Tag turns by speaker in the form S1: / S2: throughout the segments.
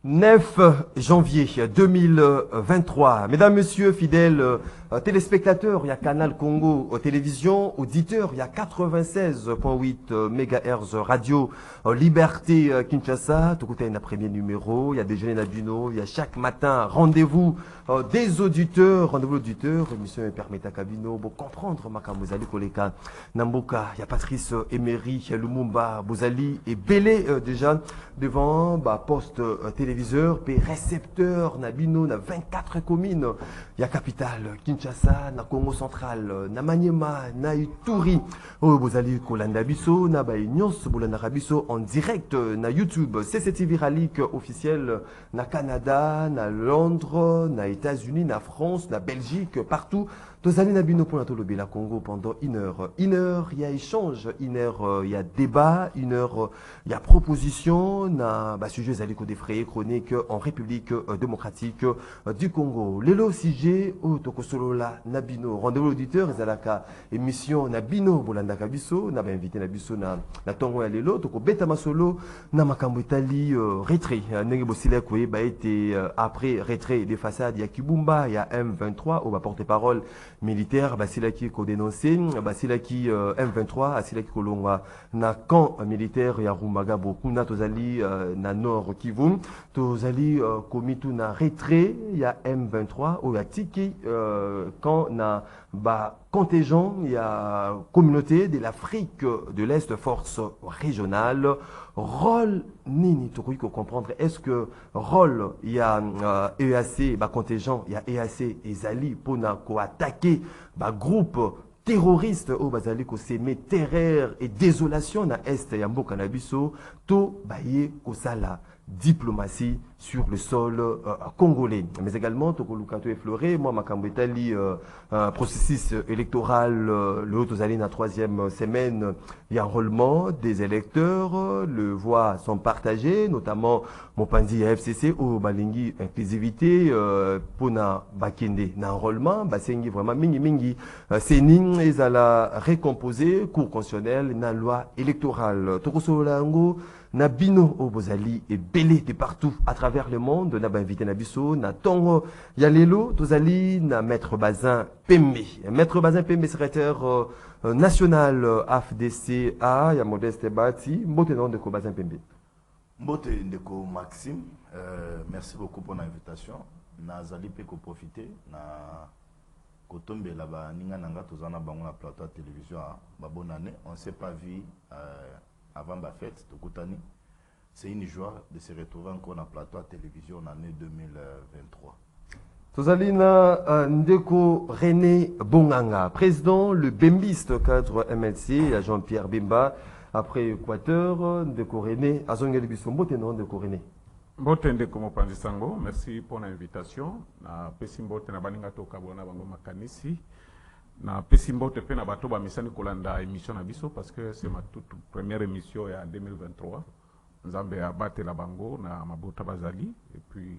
S1: 9 janvier 2023. Mesdames, Messieurs, fidèles téléspectateurs, il y a Canal Congo télévision, auditeurs, il y a 96.8 MHz radio Liberté Kinshasa. Tout côté un premier numéro, il y a Déjeuner Nabuno, il y a chaque matin rendez-vous des auditeurs, rendez-vous auditeurs, émission permet à Kabino pour comprendre Makamuzali Koleka Namboka, il y a Patrice Emery, Lumumba, Bouzali et Belé déjà devant poste téléviseur, puis récepteur Nabino, na 24 communes, il y a capitale Kinshasa, na Congo central, na Maniema, na Ituri, Bouzali Kolanda Biso, na Nyons Boulana Biso en direct na YouTube, CCTV Ralik officiel na Canada, na Londres, na États-Unis, na France, na Belgique, partout. Tous allez Nabino pour la Congo pendant 1 heure. 1 heure, il y a échange, 1 heure, il y a débat, 1 heure, il y a proposition, na sujet zaliko défrayé chronique en République démocratique du Congo. Lelo CG au Tokosolola Nabino. Rendez-vous auditeur, Zalaka émission Nabino Bolanda Kabiso, na invité Nabiso na Tongo ya Lelo, Toko Beta Masolo, na Makambo Itali retrait. Nenge Bosile Koué été après retrait des façades, il y a Kibumba, il y a M23 au porte-parole militaire, Basilaki ko dénoncé, Basilaki M23, Basilaki Kolongwa na camp militaire ya Rumaga beaucoup na tozali na nord Kivu, tozali komitu na retrait ya M23 au ya tiki quand na contingent, il y a communauté de l'Afrique de l'Est, force régionale. Rôle nini tu peux comprendre, est-ce que rôle il y a EAC contingent, il y a EAC et Zali pour attaquer groupe terroriste au bazali ko seme terreur et désolation na est ya mboka na biso to baye ko sala diplomatie sur le sol congolais. Mais également, Tokolukato effleuré, moi, Makambo Itali, processus électoral, le haut aux la 3e semaine, il y a enrôlement des électeurs, les voix sont partagées, notamment Mopanzi FCC, au Balingi, inclusivité, Pona Bakende, na enrôlement, Basengi vraiment mingi, Séning, ils allaient récomposer, cours constitutionnel, na loi électorale. Tokosolango, na bino au Bozali et belé de partout à travers le monde, na invité na biso, na tongo yalelo, tozali na maître Bazin Pembe. Maître Bazin Pembe, secrétaire national AFDCA, ya Modeste Bati, mbote non de ko Bazin Pembe.
S2: Mbote ndeko Maxime, merci beaucoup pour l'invitation. Na zali pe ko profiter na kotombe là-bas ninga nanga tozana bango na plateau de télévision ba bonne année, on s'est pas vu avant ma fête, Tokutani. C'est une joie de se retrouver encore dans le plateau à télévision en année 2023.
S1: Tozalina Ndeko René Bonganga, président le Bembiste cadre MLC, à Jean-Pierre Bimba, après Équateur, Ndeko René, à Zongeli Bisombo, tenant Ndeko René.
S3: Mbote Ndeko Mopanzi Sango, merci pour l'invitation. Na Pesimbote na Baninga Tokabona Bango Makanisi. Na Pesimbote pe na bato ba misani kolanda émission na biso parce que c'est ma toute première émission en 2023. Nzambe abate la bango na mabota bazali et puis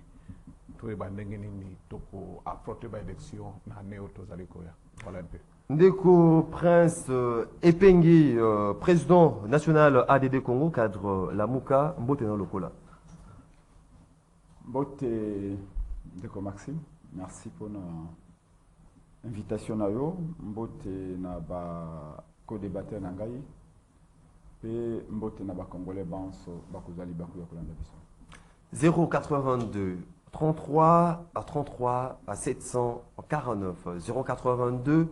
S3: tout e bandenge nini toko affronter ba élection na neo tozali koya. Voilà un peu.
S1: Ndeko Prince Epengi, président national ADD Congo cadre la Mouka, mbote na lokola.
S4: Mbote Ndeko Maxime, merci pour invitation na yo, mbote na ba co-débatteur na ngai pe mbote na ba congolais banso ba kozali ba ku ya kolanda biso
S1: 082 33 à 33 à 749 082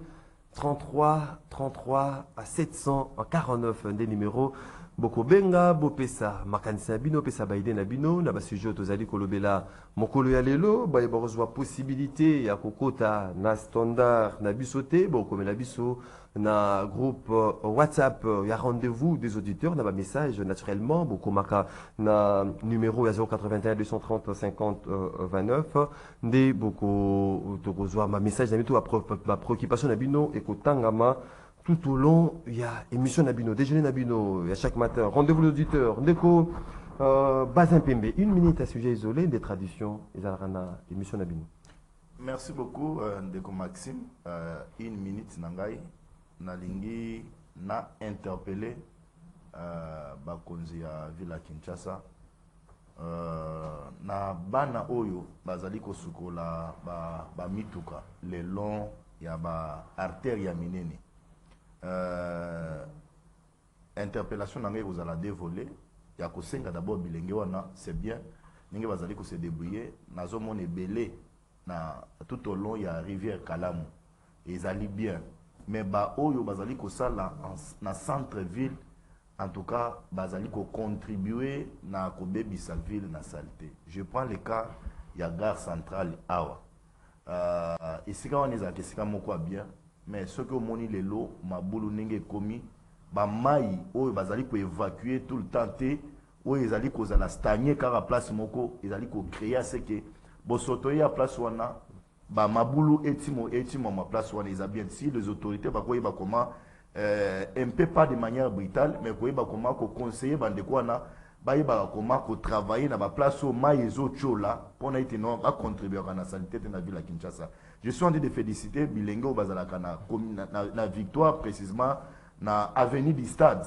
S1: 33 33 à 749 des numéros Boko benga bopesa makanisa bino pesa baide na bino na basujet tozali kolobela mokolo ya lelo ba borozwa possibilité ya kokota na standard na bisote boko mela biso na groupe WhatsApp ya rendez-vous des auditeurs na ba message naturellement boko maka na numéro ya 081 230 50 29 nde boko tokozwa ma message na bito ba préoccupation na bino et kotangama. Tout au long, il y a émission Nabino, déjeuner Nabino, il y a chaque matin, rendez-vous l'auditeur, Ndeko, Bazin Pembe, 1 minute à sujet isolé des traditions, émission Nabino.
S2: Merci beaucoup, Ndeko Maxime. 1 minute, Nangai, Nalingi, na interpellé, Bakonzi à Villa Kinshasa, na bana oyo bazali kosukola ba mituka le long ya ba artère ya minene interpellation na ngai kozala dévolé ya kosenga d'abord bilenge wana c'est bien ninge bazali ko se débrouiller nazomona ebele na tout au long ya rivière Kalamu ezali bien mais ba oyo bazali kosala na centre ville en tout cas bazali ko contribuer na kobebisa ville na saleté. Je prends le cas ya gare centrale awa esika wana ezalaka esika moko bien mais soki omoni lelo mabulu ndenge ekomi bamai oyo bazali koévacuer tout le temps te oyo ezali kozala stagner kaka place moko ezali kocréer ce que bosoto ya place wana bamabulu etimo ma place wana eza bien si les autorités bakoyeba comment un peu pas de manière brutale mais koyeba comment ko conseiller bandeko wana bayeba comment ko travailler na ba place au mai ezotchola pona ite non ba contribuer à la santé de la ville à Kinshasa. Je suis en train de féliciter Bilengo bazalaka na victoire précisément na avenue du stade.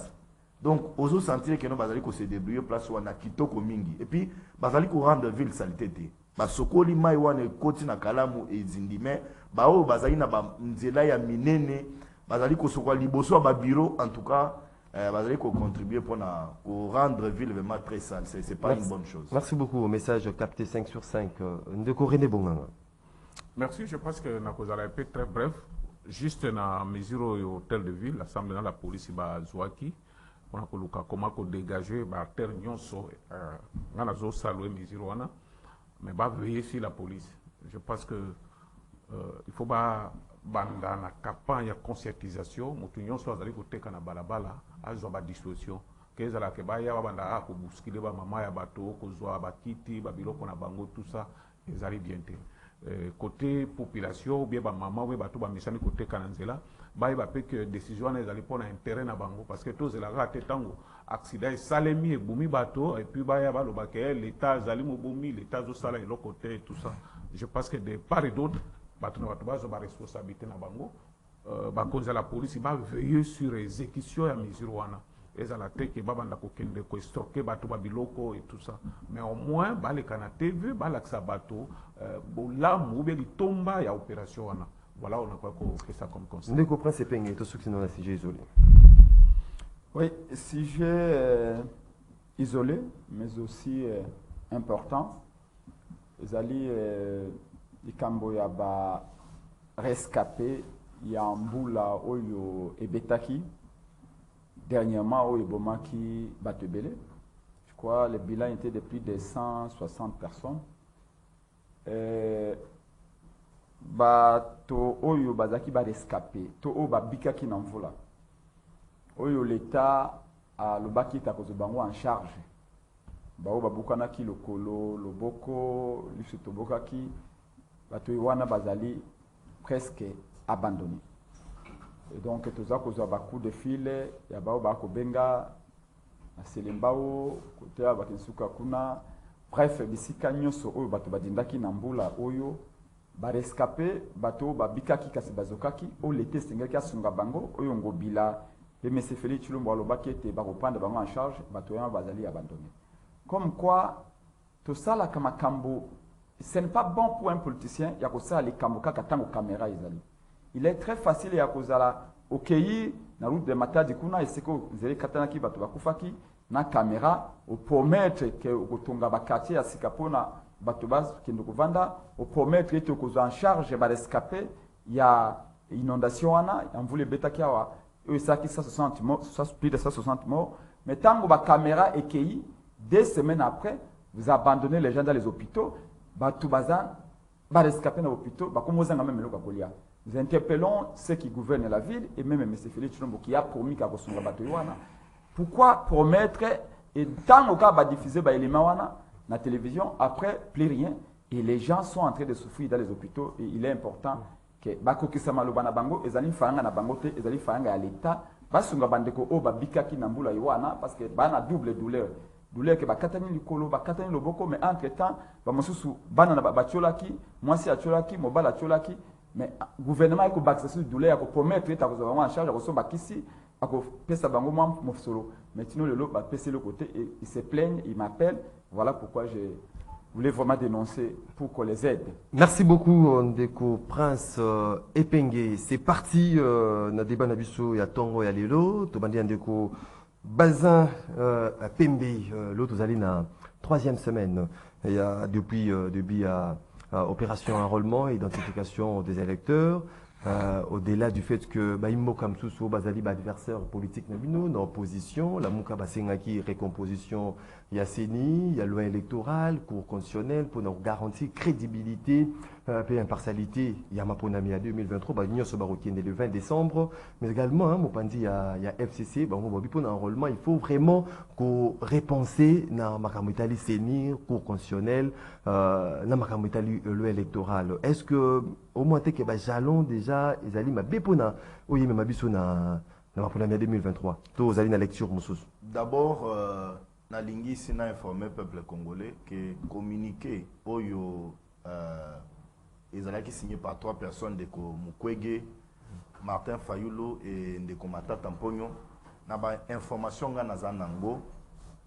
S2: Donc ozo sentir que non bazali ko se débrouiller place wana kitoko mingi et puis bazali ko rendre ville saleté te. Ba sokoli mai wana koti na Kalamu ezindi mais ba o bazali na ba nzela ya minene bazali ko sokola liboso ba bureau en tout cas bazali ko contribuer pour rendre ville vraiment très sale. C'est pas une bonne chose.
S1: Merci beaucoup au message capté 5 sur 5 Ndeko René Bonganga.
S3: Merci, je pense que Nakozala est très bref. Juste na mesure au hôtel de ville, l'Assemblée de la police va Zouaki. On a comment dégager la terre nyonso on a zo saluer mesure wana mais va veiller sur la police. Je pense que il faut pas banda na campagne de conscientisation mutu nyonso azali koteka na balabala azo ba disposition kezala ke ba ya banda ko bousculer ba mama ya bato ko zo ba kiti ba biloko na bango tout ça ezali bien te. Côté population ou bien ba maman ou bato ba misani côté kananzela ba ba pe que décision na ezali pour intérêt na bango parce que tous la rate tango accident salemi et bumi bato et puis ba ya ba lo ba que l'état ezali mo bumi l'état zo sala et le côté tout ça. Je pense que de part et d'autre bato na bato ba zo ba responsabilité na bango ba cause la police ba veiller sur exécution ya mesure wana ezala te ke babanda ko kende ko stocker bato ba biloko et tout ça mais au moins ba le kana TV ba la sa bato bolamu be litomba ya opération wana voilà on a quoi que ça comme conseil
S1: Ndeko Prince Epenge to soki na sujet isolé.
S4: Oui, sujet isolé mais aussi important ezali likambo ya ba rescapé ya mbula oyo ebetaki dernièrement au Ibomaki Batebele. Je crois le bilan était de plus de 160 personnes. Bato oyo bazaki ba rescapé, to o ba bikaki na mvula. Oyo l'état a lobaki ta kozobango en charge. Ba o babukana ki lokolo, loboko, lisotobokaki bato wana bazali presque abandonné. Et donc tous a causé un coup de fil ya bao ba ko benga na selembao côté ya bakinsuka kuna bref bisika nyonso oyo bato badindaki na mbula oyo ba rescapé bato ba bikaki kasi bazokaki o l'été sengaki asunga bango oyo ngobila pe monsieur Félix Chilombo alobaki ete ba reprendre bango en charge bato ya bazali abandonné comme quoi tout ça la kamakambo ce n'est pas bon pour un politicien ya ko ça les kambo kaka tango caméra ezali. Il est très facile ya kozala okeyi na route de Matadi kuna eseko zeli katana ki bato bakufaki na caméra au promettre que okotonga ba quartier ya sikapona bato bas kendo kovanda au promettre que okozo en charge ba rescapé ya inondation wana mvule betaki awa eux ça qui 160 morts ça plus de 160 morts mais tango ba caméra ekeyi 2 semaines après vous abandonnez les gens dans les hôpitaux bato bazan ba rescapé na hôpitaux ba komozanga même loka kolia. Nous interpellons ceux qui gouvernent la ville et même M. Félix Chilombo qui a promis qu'à Kosonga Batoywana. Pourquoi promettre et tant au cas de diffuser les éléments dans la télévision, après plus rien et les gens sont en train de souffrir dans les hôpitaux et il est important que Bako Kisama Lobana Bango, Ezali Fanga na Bangote, Ezali Fanga à l'État, Basunga Bandeko O Babikaki Nambula Yowana parce que Bana double douleur. Douleur que Bakatani Likolo, Bakatani Loboko, mais entre-temps, Bamosusu Banana Bacholaki, moi si Acholaki, Mobala Acholaki. Mais le gouvernement a accès sur douleur, a promettre d'être en charge, a ici, a fait ça bango moi solo. Maintenant le lot va passer le côté et il se plaigne, il m'appelle Voilà pourquoi je voulais vraiment dénoncer pour qu'on les aide.
S1: Merci beaucoup, Ndeko Prince Epenge. C'est parti, na débat Nabiso, il y a Tongo et Alelo, Tobandi Ndeko Bazin Pembe, l'autre vous allez na 3e semaine. Il y a depuis opération enrôlement et identification des électeurs. Au-delà du fait que Baïmo Kamsuso Bazali adversaire politique Nabino, dans opposition, la Mouka Basengaki récomposition Yasseni, il y a loi électorale, cour constitutionnelle pour nous garantir crédibilité et impartialité. Il y a Maponami à 2023, l'Union Sobarokienne le 20 décembre, mais également, Mopandi, il y a FCC, pour l'enrôlement, il faut vraiment qu'on répenser dans Makamoutali Séni, cour constitutionnelle, dans Makamoutali loi électorale. Est-ce que, au moins, que jalon déjà, ils allaient m'abépona, oui, mais m'abisso na Maponami 2023. Tous vous allez na lecture, Moussous.
S2: D'abord, na lingi sina informé peuple congolais que communiqué oyo ezalaki signé par 3 personnes de Mukwege, Martin Fayulu et Ndeko Matata Mponyo na ba information nga na zanango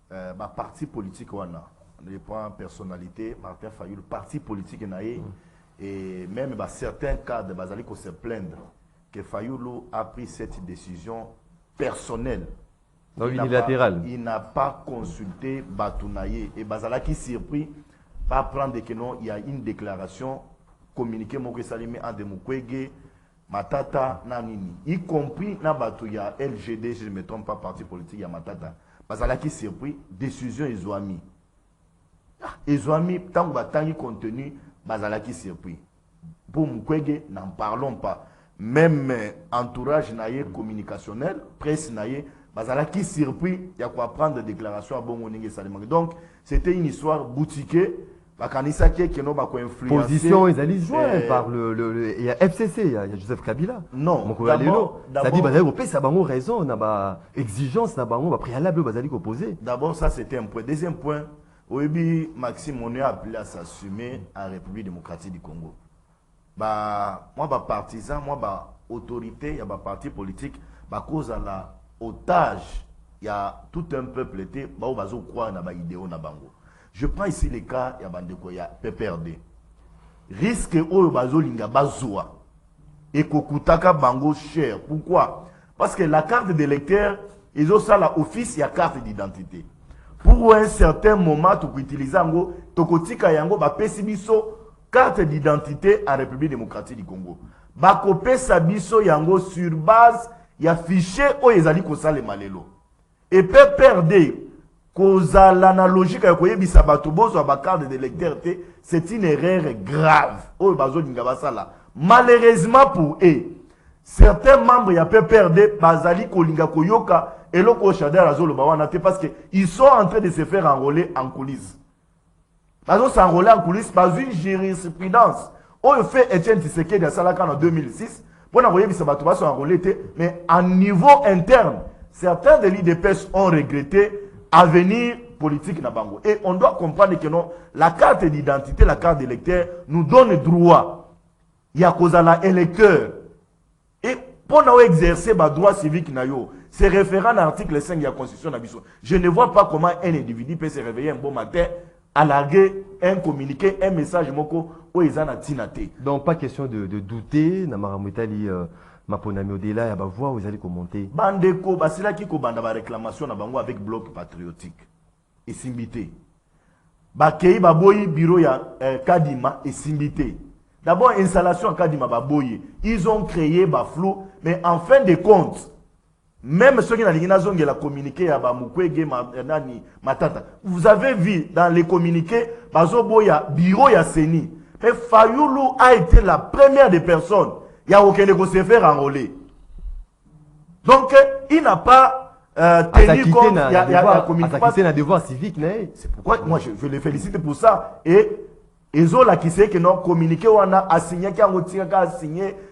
S2: ba parti politique wana les points personnalité Martin Fayulu parti politique naé et même ba certains cadres bazali ko se plaindre que Fayulu a pris cette décision personnelle.
S1: Unilatéral.
S2: Il n'a pas consulté Batounaye et Bazalaki surpris pas prendre que non, il y a une déclaration communiquée Moko Salimi en Mukwege, Matata, Nanini, y compris na Batouya LGD, si je ne me trompe pas, parti politique, il y a Matata. Bazalaki surpris, décision Ezouami. Ezouami, tant que Batangi contenu, Bazalaki surpris. Pour Mukwege, n'en parlons pas. Même entourage naïe communicationnel, presse naïe, Bazalaki surpris, il y a quoi prendre des déclarations à Bongoningue Salimang. Donc, c'était une histoire boutiquée. Bakanisa qui est influencé.
S1: Position, ils allaient jouer par il y a FCC, il y a Joseph Kabila.
S2: Non,
S1: ça dit, Bazali, ça a raison, on a exigence, on a préalable, Bazali opposé.
S2: D'abord, ça c'était un point. Deuxième point, Oebi Maxime, on est appelé à s'assumer en République démocratique du Congo. Bah, moi, partisan, moi, autorité, il y a parti politique, cause à la otage, il y a tout un peuple qui croit dans l'idée na bango. Je prends ici le cas, il y a Bandeko, il y a PPRD. Risque au bazolinga bazoa et kokutaka bango cher. Pourquoi? Parce que la carte d'électeur, ils ont ça là office, il y a carte d'identité. Pour un certain moment, tu peux utiliser yango, tokotika yango ba pesibiso carte d'identité en République démocratique du Congo. Bakope sabiso yango sur base il y a fichier où ils allaient le malelo. Et PPRD, causa l'analogie que vous bisa batubo sur la carte d'électeur, c'est une erreur grave. Malheureusement pour eux, certains membres de PPRD, bazali kolinga koyoka et le koshadar azolo bawana parce que ils sont en train de se faire enrôler en coulisses. Ils s'enrôler en coulisses par une jurisprudence. On fait Etienne Tshisekedi à Salaka en 2006. Pour n'avoir vu ça, sont enrôlés, mais à niveau interne, certains de l'IDPS ont regretté avenir politique na bango. Et on doit comprendre que non, la carte d'identité, la carte d'électeur nous donne droit. Il y a cause à l'électeur. Et pour nous exercer le droit civique, c'est référent à l'article 5 de la Constitution. Je ne vois pas comment un individu peut se réveiller un bon matin, à larguer un communiqué, un message moko où ils en a tinaté.
S1: Donc pas question de douter, Namaramutali Maponami au-delà, il y a voix où ils allaient commenter.
S2: Bandeko, c'est là qui commande la réclamation na bango avec bloc patriotique. Et simbité. Bakei baboyi bureau ya Kadima et simbité. D'abord installation à Kadima baboyi. Ils ont créé baflou, mais en fin de compte, même ceux qui n'ont pas communiqué à Mukwege Matata. Vous avez vu dans les communiqués, Bazoboya, bureau ya Seni. Mais Fayulu a été la première des personnes. Il n'y a aucun négocié faire enrôler. Donc, il n'a pas tenu compte.
S1: Il y a un devoir civique.
S2: C'est pourquoi moi je les félicite pour ça. Et Ezola qui sait que non communiqué on a signé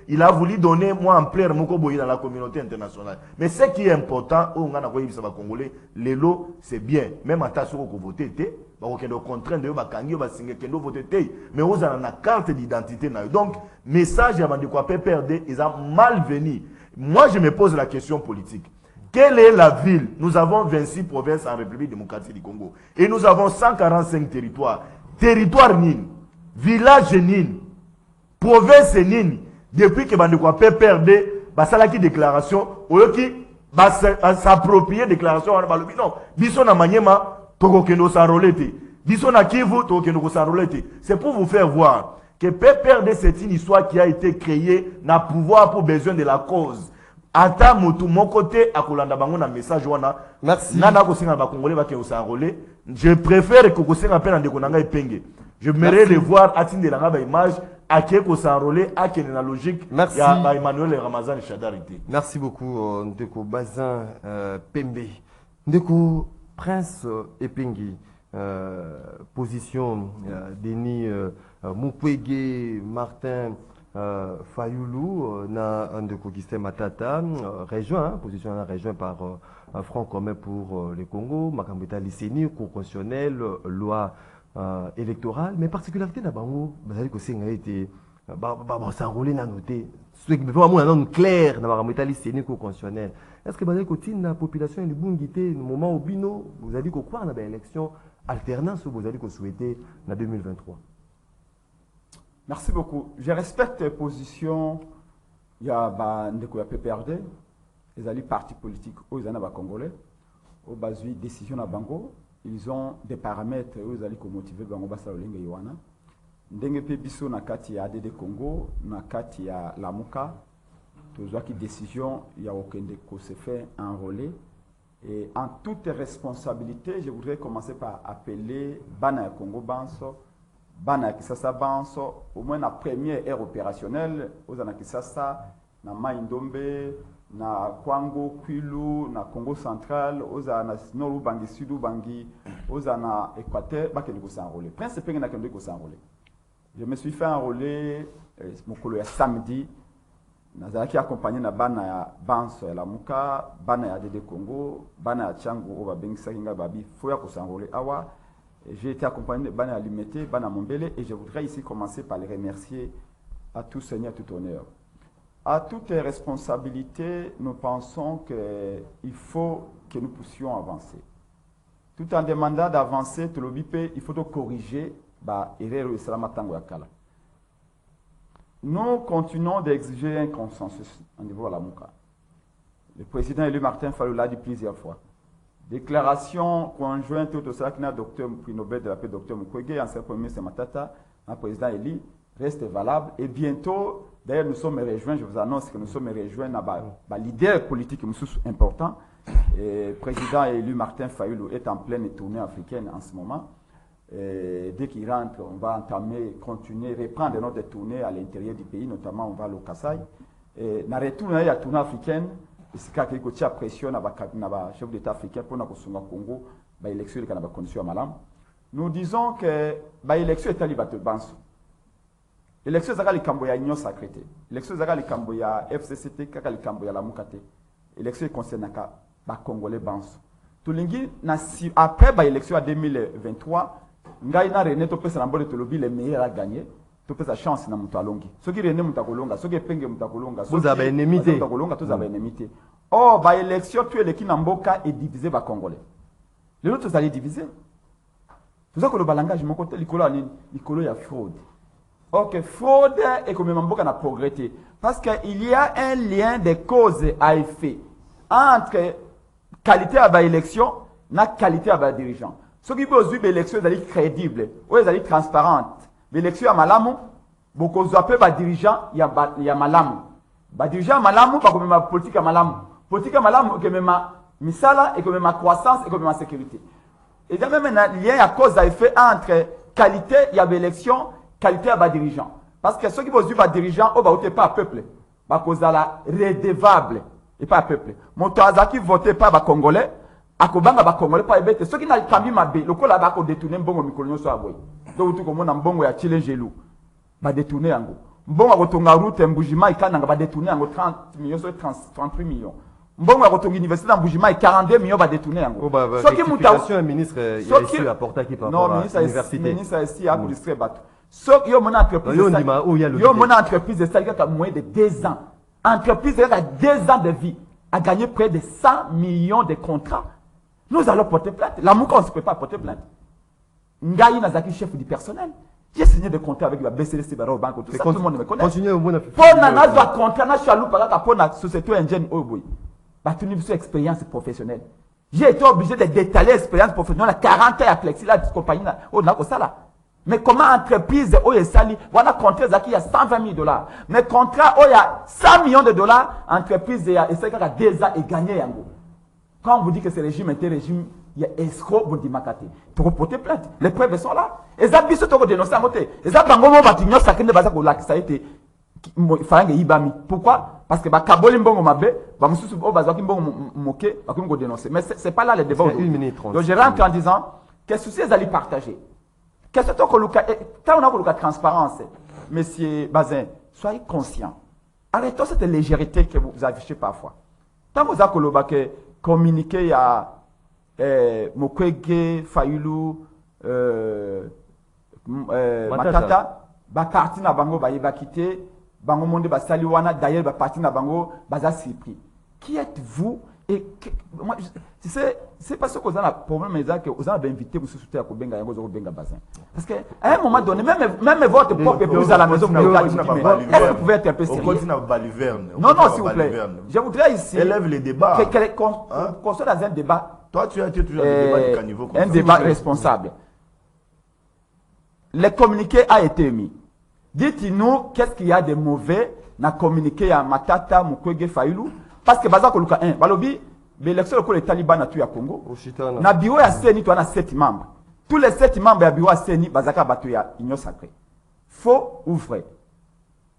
S2: il a voulu donner moi en plein Mokoboyi dans la communauté internationale. Mais ce qui est important, on a envoyé ça va congolais, les lots c'est bien. Même à Tassoko ko voter té, ba ko kendo contraint de ba kangi ba signer kendo voter té, mais on a la carte d'identité na. Donc message avant de quoi PPRD, ils ont mal venu. Moi je me pose la question politique. Quelle est la ville? Nous avons 26 provinces en République démocratique du Congo. Et nous avons 145 territoires. Territoire Nini, village Nini, province Nini. Depuis que Bandekwa PPRD, Basalaki déclaration, Oyoki, s'approprier déclaration, non, biso na Maniema, Tokokendo s'enrôler. Biso na Kivu, Tokokendo s'enrôler. C'est pour vous faire voir que PPRD, c'est une histoire qui a été créée, n'a pouvoir pour besoin de la cause. Ata motu mon côté à Kolanda bango na message wana.
S1: Merci.
S2: Nana ko singa ba congolais ba ke s'enrôler. Je préfère que ko singa pena de konanga epenge. Je m'aimerais le voir atteindre la ba image à qui ko s'enrôler à qui na logique.
S1: Merci.
S2: Ya ba Emmanuel Ramazan Chadarité.
S1: Merci beaucoup Ndeko Bazin Pembe. Ndeko Prince Epengi. Position Denis Mukwege Martin Fayoulou na Ndeko Gistem Matata région position dans la région par Front commun pour le Congo Makambeta Liseni cour constitutionnelle loi électorale mais particularité na bango bazali ko senga été s'enrôler na noté ce qui peut avoir un clair na Makambeta Liseni cour constitutionnelle. Est-ce que bazali ko tin la population et le bungité au moment au bino vous avez ko croire na ba élection alternance ou vous allez que souhaiter en 2023?
S4: Merci beaucoup. Je respecte les positions. Il y a des PPRD, les partis politiques, ils ont Congolais, au bas de décision à Bango, ils ont des paramètres où ils ont motiver Bango Basa Olinga Yoana. Ndenge pe biso na kati ya ADD Congo, na kati ya Lamuka, tous qui décision, il y a aucun de ko se fait enrôler. Et en toute responsabilité, je voudrais commencer par appeler Bana Congo Banso, Bana Kisasa Banso, au moins la première ère opérationnelle, aux Anakisasa, na Maïndombe, na Kwango, Kwilu, na Congo central, aux Noru Bangi, Sudou Bangi, aux Ana Équateur, Bakeniko s'enrôler. Prince Pengen a Keniko s'enrôler. Je me suis fait enrôler, mon collègue samedi. Nazalaki accompagné na bana ya Banso ya Lamuka, bana ya Dede Congo, bana ya Changu oba bengisa kinga babi foya ko s'enrôler awa. J'ai été accompagné de bana ya Limete, bana Mombele et je voudrais ici commencer par les remercier à tout seigneur, tout honneur. À toutes les responsabilités, nous pensons qu'il faut que nous puissions avancer. Tout en demandant d'avancer, tout le bipé, il faut corriger ba erreur islam tango ya kala. Nous continuons d'exiger un consensus au niveau de la Mouka. Le président élu Martin Fayulu l'a dit plusieurs fois. Déclaration conjointe au Tosakina, docteur prix Nobel de la paix, docteur Mukwege, ancien premier ministre Matata, un président élu, reste valable. Et bientôt, d'ailleurs, nous sommes rejoints, je vous annonce que nous sommes rejoints dans le leader politique important. Le président élu Martin Fayulu est en pleine tournée africaine en ce moment. Et dès qu'il rentre, on va entamer, continuer, reprendre notre tournée à l'intérieur du pays, notamment on va au Kassai. Et dans le retour à la tournée africaine, c'est qu'il y a pression dans le chef d'État africain pour le Congo, l'élection est en condition malam. Nous disons que l'élection est à l'Ibato Banso. L'élection est à l'Ikamboya Union Sacrée. L'élection est à l'Ikamboya FCCT, à l'Ikamboya Lamukate. L'élection concerne les Congolais Banso. Après l'élection en 2023, ngai na René topesa na mbole tolobi le meilleur à gagner topesa chance na mutu alongi soki René mutu akolonga soki penge mutu akolonga soki
S1: vous avez enemité
S4: mutu akolonga tous avez enemité oh ba élection tu eleki na mboka et diviser ba congolais les autres allaient diviser tout ça que le balangage mon côté likolo ya fraude. OK, fraude et comme mboka na progresser parce que il y a un lien de cause à effet entre qualité à ba élection na qualité à ba dirigeant. Ce qui peut être l'élection est crédible, ou est transparente. L'élection à Malamu, beaucoup de dirigeants, il y a Malamu. Les dirigeants à Malamu, pas comme la politique à Malamu. Politique à Malamu, c'est même misala, et comme ma croissance, et comme ma sécurité. Et il y a même un lien à cause d'effet entre qualité, il y a l'élection, qualité à dirigeants. Parce que ceux qui vont être dirigeants, ils ne votent pas à peuple. À cause de la redevable, et pas à peuple. Mon qui vote pas à Congolais, akobanga ba Congolais pas ebete ceux qui n'a kambi mabe lokola ba ko détourner mbongo mikolo nyoso aboy donc tout comme na mbongo ya challenge elu ba détourner yango mbongo akotonga route mbujima ikana ba détourner yango 30 millions 33 millions mbongo akotonga université na mbujima 42 millions ba détourner yango
S1: ceux qui mutation un ministre ici apporta qui par rapport à l'université
S4: ministre ici a illustré bato ceux qui ont mon entreprise yo mon entreprise de ça il y a moins de 2 ans entreprise il y a 2 ans de vie a gagné près de 100 millions de contrats. Nous allons porter plainte. La Mouka, on ne se peut pas porter plainte. Ngaï Nazaki, chef du personnel. J'ai signé des contrats avec la BCDC, Barreau Banque, tout ça, tout le monde me connaît.
S1: Continuez au moins.
S4: Pour Nana, doit contrat, na chalou, par rapport à la société indienne, oh boy. Bah, tu n'as pas expérience professionnelle. J'ai été obligé de détailler l'expérience professionnelle à 40 ans à Plexi, la compagnie, oh, là, ça là. Mais comment entreprise, oh, et sali, voilà, contrat, il y a 120 000 $. Mais contrat, oh, il y a 100 millions de $, entreprise, il y a 2 ans et gagné, yango. Quand on vous dit que ce régime était régime, il y a escroc, vous dites makate. Tu peux porter plainte. Les preuves sont là. Et ça, biso, tu peux dénoncer à côté. Et ça, bangomo, batignon, ça, kende, baza, kolak, ça a été, farang, ibami. Pourquoi? Parce que, kaboli, mbongo, mabe, bamusu, oh, baza, mbongo, moke, bakoum, go dénoncer. Mais c'est pas là le débat.
S1: 1 minute 30.
S4: Donc, je rentre en disant, qu'est-ce que c'est allez partager? Qu'est-ce que tu as la transparence? Monsieur Bazin, soyez conscient. Arrêtons cette légèreté que vous affichez parfois. Tant que vous avez communiqué à Mukwege, Fayulu, Matata, parti na bango ba quitter, bango monde ba saliwana, d'ailleurs ba parti na bango baza surpris. Qui êtes-vous? Et moi, c'est pas ce que vous avez un problème, mais que vous avez invité vous soutenir à Kobenga Yango Benga Bazin. Parce qu'à un moment donné, même votre propre épouse à la maison, est-ce que vous pouvez être un peu sérieux? Non, non, s'il vous plaît. Je voudrais ici.
S2: Élève les débats.
S4: Qu'on soit dans un débat.
S2: Toi, tu as été toujours un débat de caniveau.
S4: Un débat responsable. Le communiqué a été émis. Dites-nous qu'est-ce qu'il y a de mauvais dans le communiqué à Matata, Mukwege, Fayulu. Parce que Baza Koluka 1, Balobi, l'élection de les talibans à Congo. Na bureau ya CENI, tu as 7 membres. Tous les 7 membres du bureau à CENI, Bazaka Batu ya Union Sacrée. Faux ou vrai?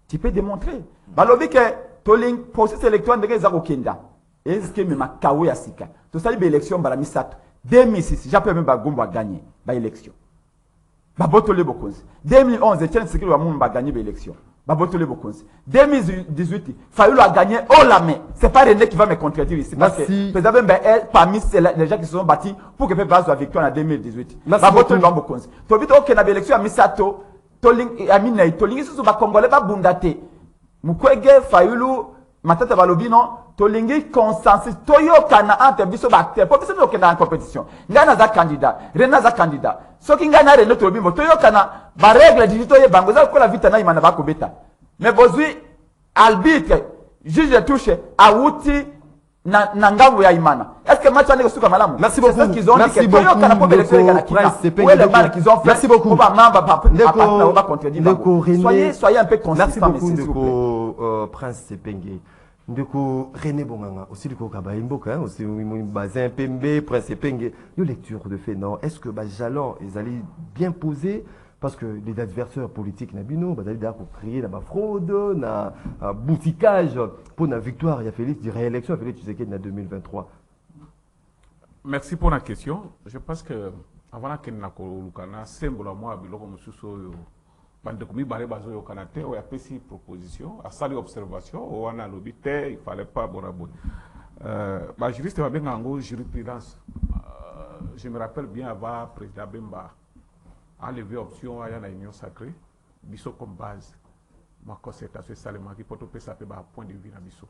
S4: Tu peux démontrer. Balobi que Toling, processus électoral de Zako Kenda. Est-ce que même Kawe ya Sika? Tout ça, l'élection, Balamisato. 2006, j'appelle même Bagombo a gagné l'élection. Babotole Bokonzi. 2011, Etienne Sekiro a gagné l'élection. 2018, Fayulu a gagné haut la main. C'est pas René qui va me contredire ici. Parce que vous avez parmi les gens qui se sont battus pour que Pépé soit victoire en 2018. Babotole Bokonzi. Tu as vu que la élection à Misato, Amina, Toling, sous le Congolais, va bundate. Mukwege, Fayulu, Matata Balobino, Tolingi, consensus, Toyo Kana, entre biso acteur. Pour que ce soit en compétition. Ngana za candidat, Rena za candidat. Ce qui gagne René Tolobimo, Toyo Kana, ba règle digitoye bangoza ko la vitana imana ba kobeta. Mais bozui arbitre, juge de touche, awuti na ngambo ya imana. Est-ce que match ane suka malamu?
S1: Merci beaucoup.
S4: C'est ce qu'ils ont dit que Toyo Kana pour élection kana kita. Où est le mal qu'ils ont fait?
S1: Merci beaucoup.
S4: On va contredire. Soyez un peu consistant.
S1: Merci beaucoup, Prince Sepenge. Ndeko René Bonganga, aussi le Kokabaimboka, aussi Bazin Pembe, Prince Sepenge. Une lecture de fait, non? Est-ce que Jalon, ils allaient bien poser? Parce que les adversaires politiques n'abino, ils allaient créer la fraude, la bouticage pour la victoire. Il y a Félix, de réélection, Félix Tshisekedi en 2023.
S3: Merci pour la question. Je pense que avant que nous ayons symbole moi biloko mususu bandekomi bare bazo yo kanate o ya pesi proposition a sali observation o wana lobité il fallait pas bonabo ba juriste va bien en jurisprudence. Je me rappelle bien avant président Bemba a levé option à la union sacrée biso comme base ma concertation salement qui peut peut ça ba point de vue na biso.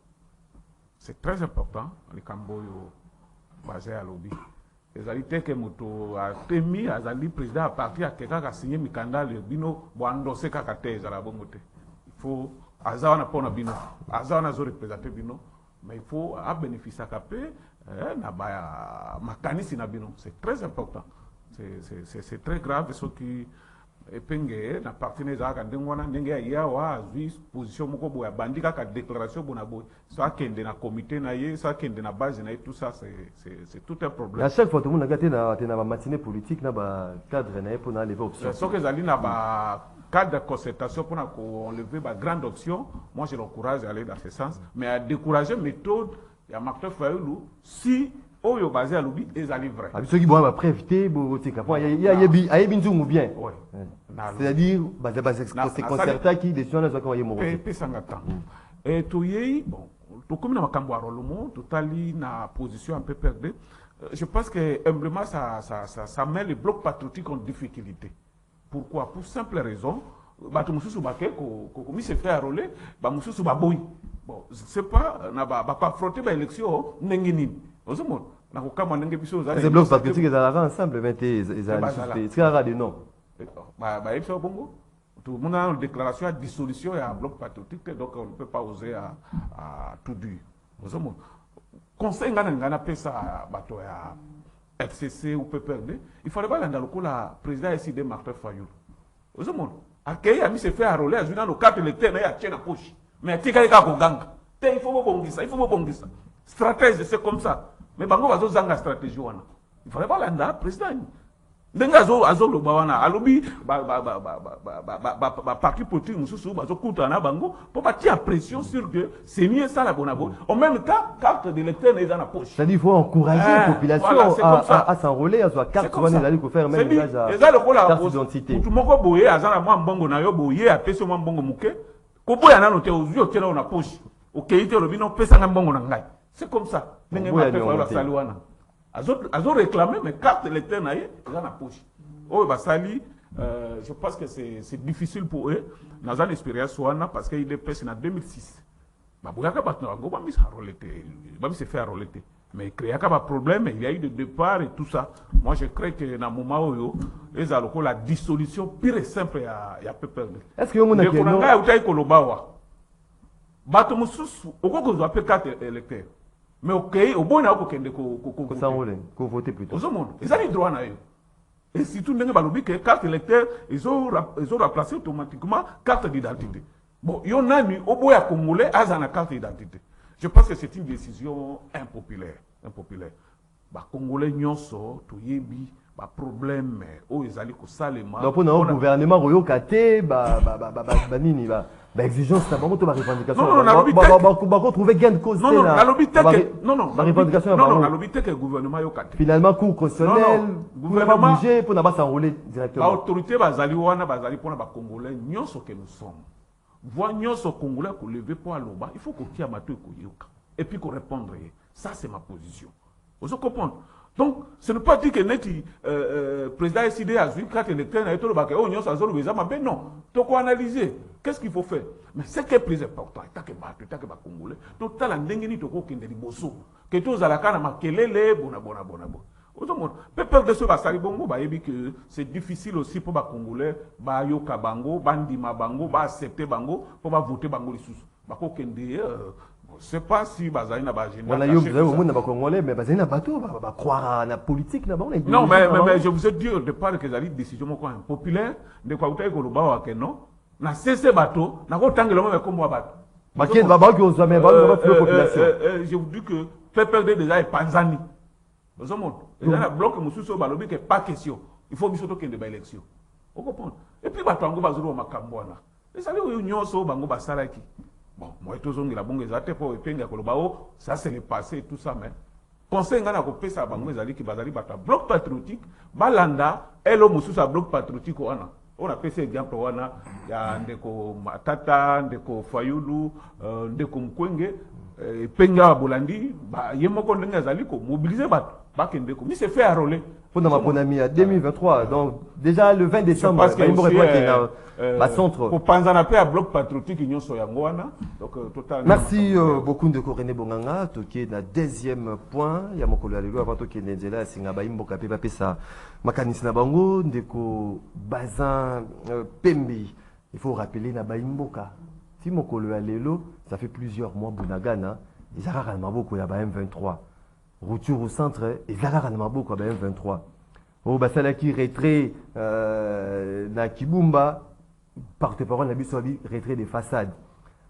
S3: C'est très important les camboyo basé à lobby. Les alliés que moto a temi azali président à partir à quelqu'un qui a signé mikanda le bino bo endosser kakate za la bongote. Il faut azawana pona bino azawana zo représenter bino mais il faut à bénéficier capé na ba makanisi na bino. C'est très important. C'est très grave ce qui epenge na partenaire za ka ndengwana ndenge ya wa azwi position moko boya bandika ka déclaration bona boy soit kende na comité na ye soit kende na base na tout ça c'est tout un problème.
S1: À chaque fois tout le monde a gâté na matinée politique na ba cadre na pour na lever option.
S3: Ce que zali na ba cadre de concertation pour qu'on lever ba grande option, moi je l'encourage à aller dans ce sens mais à décourager méthode ya Martin Fayulu si oyo basé à l'oubli et à livrer.
S1: Ceux qui vont après éviter, il y a binzungu bien. C'est-à-dire, c'est concerta qui décide de comment il est mort.
S3: Et tout y bon, tout comme dans ma camboire le monde, tout ali na position un peu perdue. Je pense que humblement ça met les blocs patriotiques en difficulté. Pourquoi? Pour simple raison, bah tout mususu baké ko mi se fait enrôler, bah mususu ba boy. bon c'est pas na ba affronter ba élection ndenge nini ozomona na kokama ndenge biso za
S1: ces blocs patriotiques ils allaient ensemble 20 ils allaient c'est ça des noms
S3: bah il faut bongo tout le monde a une déclaration de dissolution et un bloc patriotique donc on ne peut pas oser à tout dire ozomona conseil ngana pesa bato ya FCC ou PPRD il fallait pas landa lokola président SID Martin Fayulu ozomona akei ami se fait enrôler à dans le carte électeur na ya tiena poche mais tika ka ko ganga te il faut bongisa stratège c'est comme ça mais bango bazo zanga stratégie wana il fallait pas landa président ndenge azo loba wana alobi ba parti politique mususu bazo kutana bango pour bâtir pression sur que c'est mieux ça la bonabo en même temps carte d'électeur na na poche
S1: c'est-à-dire il faut encourager la population à s'enrôler à soit carte wana aller ko faire même message à carte d'identité
S3: tout moko boye azana mwa mbongo na yo boye apesi mwa mbongo muke ko boya nano te ozio tena na poche okeite lobino pesa nga mbongo na ngai c'est comme ça ndenge ma pe fa sali wana azo réclamer mais carte électeur na ye dans la poche oh basali je pense que c'est difficile pour eux dans une expérience wana parce qu'il est passé en 2006 ba boyaka ba ngo ba mis harolete ba mis se faire harolete mais créer un problème il y a eu de départ et tout ça moi je crois que dans moment où les aloko la dissolution pure et simple ya PPRD
S1: est-ce que on a
S3: que non utai kolobawa bato mususu okoko zo appeler carte électeur mais ok au bon na okokende ko
S1: s'enrôler ko voter plutôt
S3: ozomondo ezali droit na yo et surtout ndenge balobi que carte électeur ils ont remplacé automatiquement carte d'identité bon yo nani oboya congolais azana carte d'identité je pense que c'est une décision impopulaire ba congolais nyonso toyebi ba problème o ezali ko salema
S1: donc pour le gouvernement royoka te ba nini ba exigence na bango to ba revendication ba retrouver gain de cause
S3: non la lobité que
S1: non ba revendication
S3: non la lobité que gouvernement yoka te
S1: finalement cour constitutionnel gouvernement bouger pour na ba s'enrôler directement
S3: ba autorité bazali wana bazali pour na ba congolais nyonso que nous sommes voix nyonso congolais ko lever pour aloba il faut ko tia mato ko yoka et puis ko répondre ça c'est ma position vous comprenez. Donc, ce n'est pas dit que neti président SID a joué carte électorale et tout le bac. Oh, nous sommes mais non. Donc, on analyser. Qu'est-ce qu'il faut faire? Mais ce qui est plus important, c'est que les Congolais, tout le monde est en bosso. Que tous à la canne, makelele, bona. Peuple de ce basari bongo, que c'est difficile aussi pour les Congolais, ba yoka bango, bandima bango, ba accepter bango, pour voter bango les sous. Bako kende. C'est pas si bazali na ba
S1: général. Voilà, vous avez au monde na congolais mais bazali na bateau ba croire na politique na ba on.
S3: Non mais je vous ai dit au départ que zali décision moko impopulaire de quoi utai ko loba wa que non. Na cesse bateau na ko tangelo me kombo bateau.
S1: Bakien ba ba ko jamais ba ba population.
S3: Je vous dis que PPRD déjà est panzani. Vous avez il y a un bloc mususu ba lobi que pas question. Il faut biso to kende ba élection. Vous comprenez? Et puis bato ngo bazuru makambo wana. Et ça les union so bango basalaki. Bon, moi, tout le monde a bon exaté pour épingler ça c'est le passé et tout ça, mais conseil ngana ko pesa bango ezali ki bazali bata bloc patriotique balanda elo mususu sa bloc patriotique wana on a pesa exemple wana ya ndeko Matata ndeko Fayulu ndeko Mkwenge penga bolandi ba yemoko ndenge ezali ko mobiliser bato bakendeko mi se fait enrôler
S1: pour ma bonne 2023 donc déjà le 20 décembre
S3: pour penser à bloc patriotique union soyangoana donc total
S1: merci beaucoup de René Bonganga toki na deuxième point ya mokolo ya lelo avant toki nzela singa ba imboka pe pesa makanisi na bango ndeko Bazin Pembe il faut rappeler na ba imboka si mokolo ya lelo ça fait plusieurs mois Bunagana ezaka na maboko ya ba M23 retour au centre ezaka na maboko ya ba M23 au basalaki retrait na Kibumba porte-parole na biso abi retrait des façades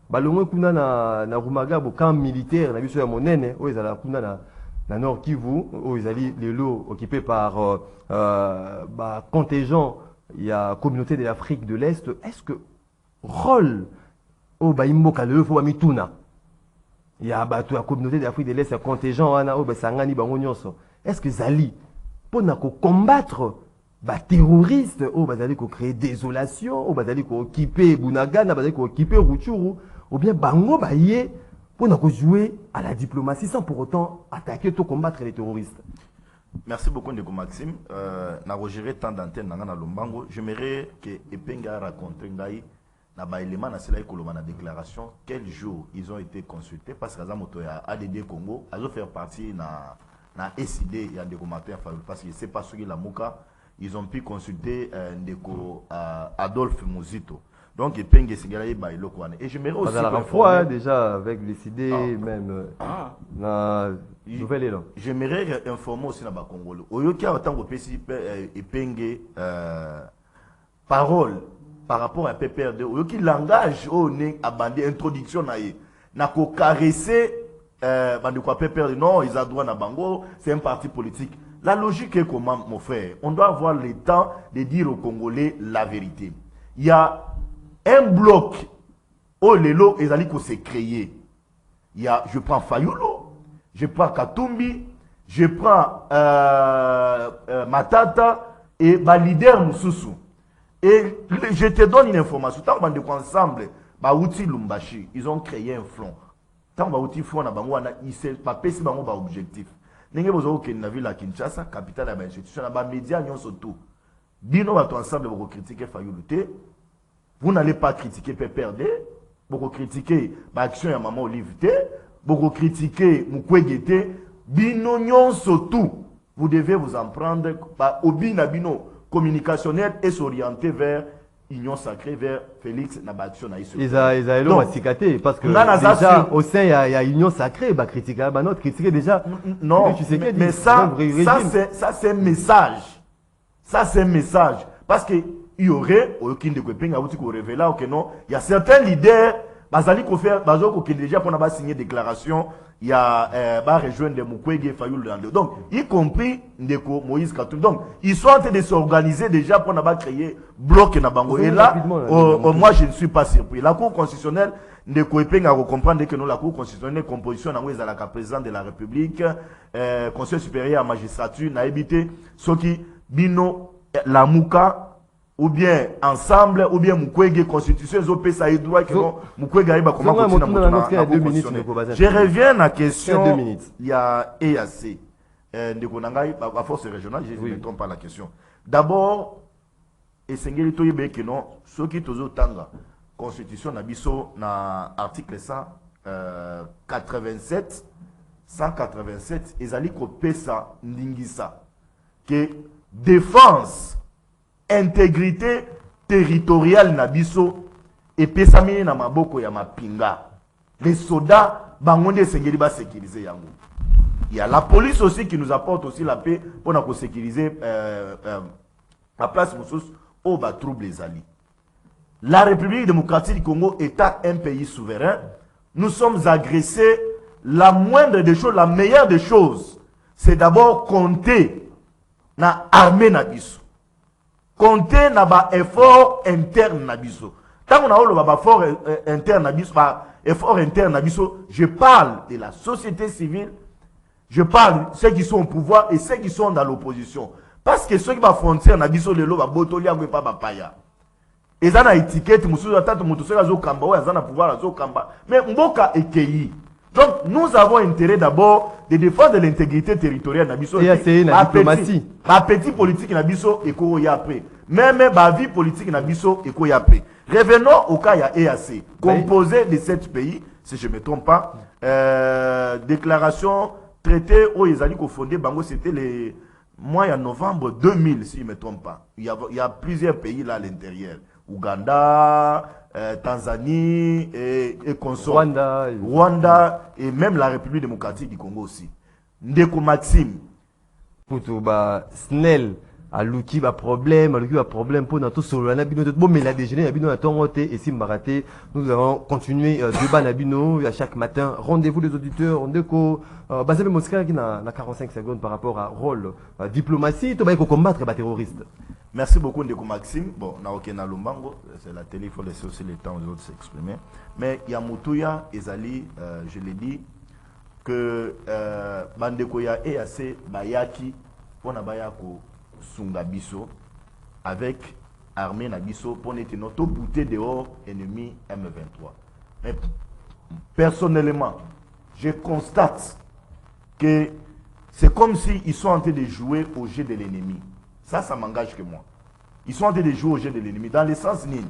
S1: balongwe kuna na Rumaga bo camp militaire na biso ya monene o ezala kuna na Nord Kivu o ezali lelo occupé par ba contingent ya communauté de l'Afrique de l'Est est-ce que rôle o ba imboka lelo fo mituna ya bato ya communauté de l'Afrique de l'Est ya contingent wana o basangani bango nyonso est-ce que zali pour combattre les terroristes, ou créer désolation, ou occuper Bunagana, occuper Rutshuru, ou bien Bango Baye pour jouer à la diplomatie sans pour autant attaquer ou combattre les terroristes.
S2: Merci beaucoup, Ndeko Maxime. N'a regéré tant d'antennes dans Lombango. J'aimerais que Epenga raconte Ngaï na ba élément na cela ékoloma na déclaration quel jour ils ont été consultés parce que Azamoto ya ADD Congo a faire partie na SID il y a des commentaires parce que c'est pas ce qui la Mouka ils ont pu consulter ndeko Adolphe Muzito. Donc, et je me aussi
S1: la fois déjà avec les CD même la nouvelle élan.
S2: J'aimerais informer aussi na Congolais. Oyoki a autant que epenge parole par rapport à PPRD. Oyoki langage au ne abandé introduction na ko caresser bande quoi PPRD non ils ont droit na bango c'est un parti politique. La logique est comment mon frère? On doit avoir le temps de dire aux Congolais la vérité. Il y a un bloc au Lelo et Zaliko s'est créé. Il y a, je prends Fayulu, je prends Katumbi, je prends Matata et ma leader Moussousou. Et je te donne une information. Tant qu'on est ensemble, Baouti Lumbashi, ils ont créé un front. Tant qu'on Baouti front, ils ne pas péché par objectif. N'engagez pas au Kenavi la Kinshasa, capitale de l'institution, les médias n'y ont surtout. Bino va ensemble pour critiquer Fayulu. Vous n'allez pas critiquer PPRD, vous critiquer l'action de Maman Olive, vous critiquer Mukwege, Binognon surtout. Vous devez vous en prendre au bino communicationnel et s'orienter vers Union Sacrée, vers Félix Nabaction.
S1: Ils ont cicaté parce que déjà au sein il y a Union Sacrée, critiquer notre critiquer déjà.
S2: Non, mais ça c'est un message. Ça c'est un message. Parce que il y aurait, il y a certains leaders, qui déjà pour signer déclaration, il y a rejoindre Mukwege Fayulu. Donc, y compris Moïse Katumbi. Donc, ils sont en train de s'organiser déjà pour créer bloc na bango. Et là, moi je ne suis pas surpris. La Cour constitutionnelle, Ndeko Epenga comprendre que la Cour constitutionnelle composition à la président de la République, Conseil supérieur à la magistrature, n'a évité ce qui bino la Mouka ou bien ensemble ou bien Mukwege constitution zo ça droit que non Mukwege arrive comment continuer je reviens à la question il y a EAC ndeko nangai à force régionale je ne trompe pas la question d'abord esengeli toyebe que non ceux qui tozo tanga constitution na biso na article 187 ezali ko pesa ndingisa que défense intégrité territoriale nabiso et pesamini na maboko ya mapinga les soldats bangonde sengeli ba sécuriser yango. Il y a la police aussi qui nous apporte aussi la paix pour nous sécuriser la place Moussous au bas trouble les alliés. La République démocratique du Congo étant un pays souverain, nous sommes agressés. La moindre des choses, la meilleure des choses, c'est d'abord compter na armée nabiso. Compter na ba effort interne nabiso. Tant qu'on a eu le effort interne nabiso, effort interne nabiso, je parle de la société civile, je parle de ceux qui sont au pouvoir et ceux qui sont dans l'opposition. Parce que ceux qui sont frontière nabiso le lo ba botolia ngwe pa ba paya. Et ça na étiquette mususu atatu mutuso ya zo kamba ou ya zana pouvoir ya zo kamba. Mais mboka ekei. Donc, nous avons intérêt d'abord de défendre l'intégrité territoriale nabiso.
S1: Et c'est une diplomatie.
S2: La petite politique nabiso et ko yapé. Même la vie politique nabiso et ko yapé. Revenons au cas ya EAC, composé de 7 pays, si je ne me trompe pas. Déclaration traité où ils allaient fondé bango, c'était le mois de novembre 2000, si je ne me trompe pas. Il y a plusieurs pays là à l'intérieur. Ouganda, Tanzanie et consorts. Rwanda et même la République démocratique du Congo aussi. Ndeko Maxime.
S1: Poutou Snell a Luki ba problème pour notre solo nabino bon mais la déjeuner nabino et si maraté nous allons continuer débat nabino à chaque matin. Rendez-vous les auditeurs Ndeko Bazebe Mosca qui na 45 secondes par rapport à rôle diplomatie to ba ko combattre les terroristes.
S2: Merci beaucoup Ndeko Maxime. Bon, na okena Lumbango, c'est la télé, il faut laisser aussi le temps aux autres s'exprimer. Mais il y a Moutouya Ezali, je l'ai dit, que Bandeko ya EAC Bayaki, pour Nabayako Sungabiso, avec armée Nabiso, pour être notre bouté dehors ennemi M23. Mais personnellement, je constate que c'est comme s'ils sont en train de jouer au jeu de l'ennemi. Ça m'engage que moi. Ils sont en train de jouer au jeu de l'ennemi. Dans le sens nil.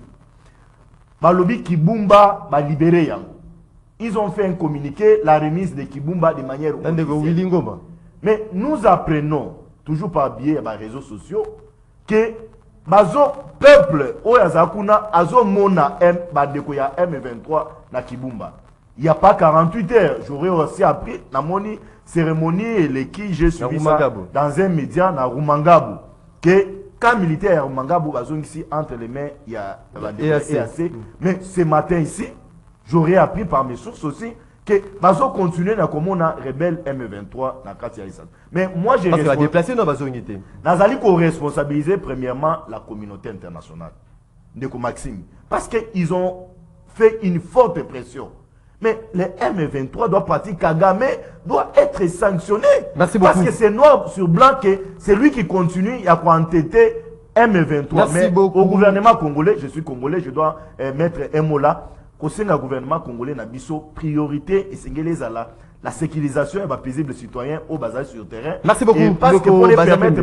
S2: Balobi Kibumba ba libéré yango. Ils ont fait un communiqué, la remise de Kibumba de manière officielle. Mais nous apprenons, toujours par biais des réseaux sociaux, que bazo peuple oyazakuna azo mona badeko ya M23 na Kibumba. Il n'y a pas 48 heures, j'aurais aussi appris la cérémonie et les qui j'ai suivi ça dans un média na Rumangabo que quand militaire Rumangabo bazo ici entre les mains il y a EAC. Mais ce matin ici, j'aurais appris par mes sources aussi que bazo continuer na komona rebelle M23 na Katia Issa. Mais moi j'ai
S1: déplacé dans bazo unité.
S2: Nazali ko responsabiliser premièrement la communauté internationale. Ndeko Maxime parce que ils ont fait une forte pression. Mais le M23 doit partir, Kagame doit être sanctionné.
S1: Merci beaucoup.
S2: Parce que c'est noir sur blanc que c'est lui qui continue à entêter M23.
S1: Merci
S2: mais
S1: beaucoup.
S2: Au gouvernement congolais, je suis congolais, je dois mettre un mot là. Au sein du gouvernement congolais, Nabiso, priorité et c'est la sécurisation et paisible citoyen au bazar sur le terrain.
S1: Merci beaucoup.
S2: Et parce que pour les permettre,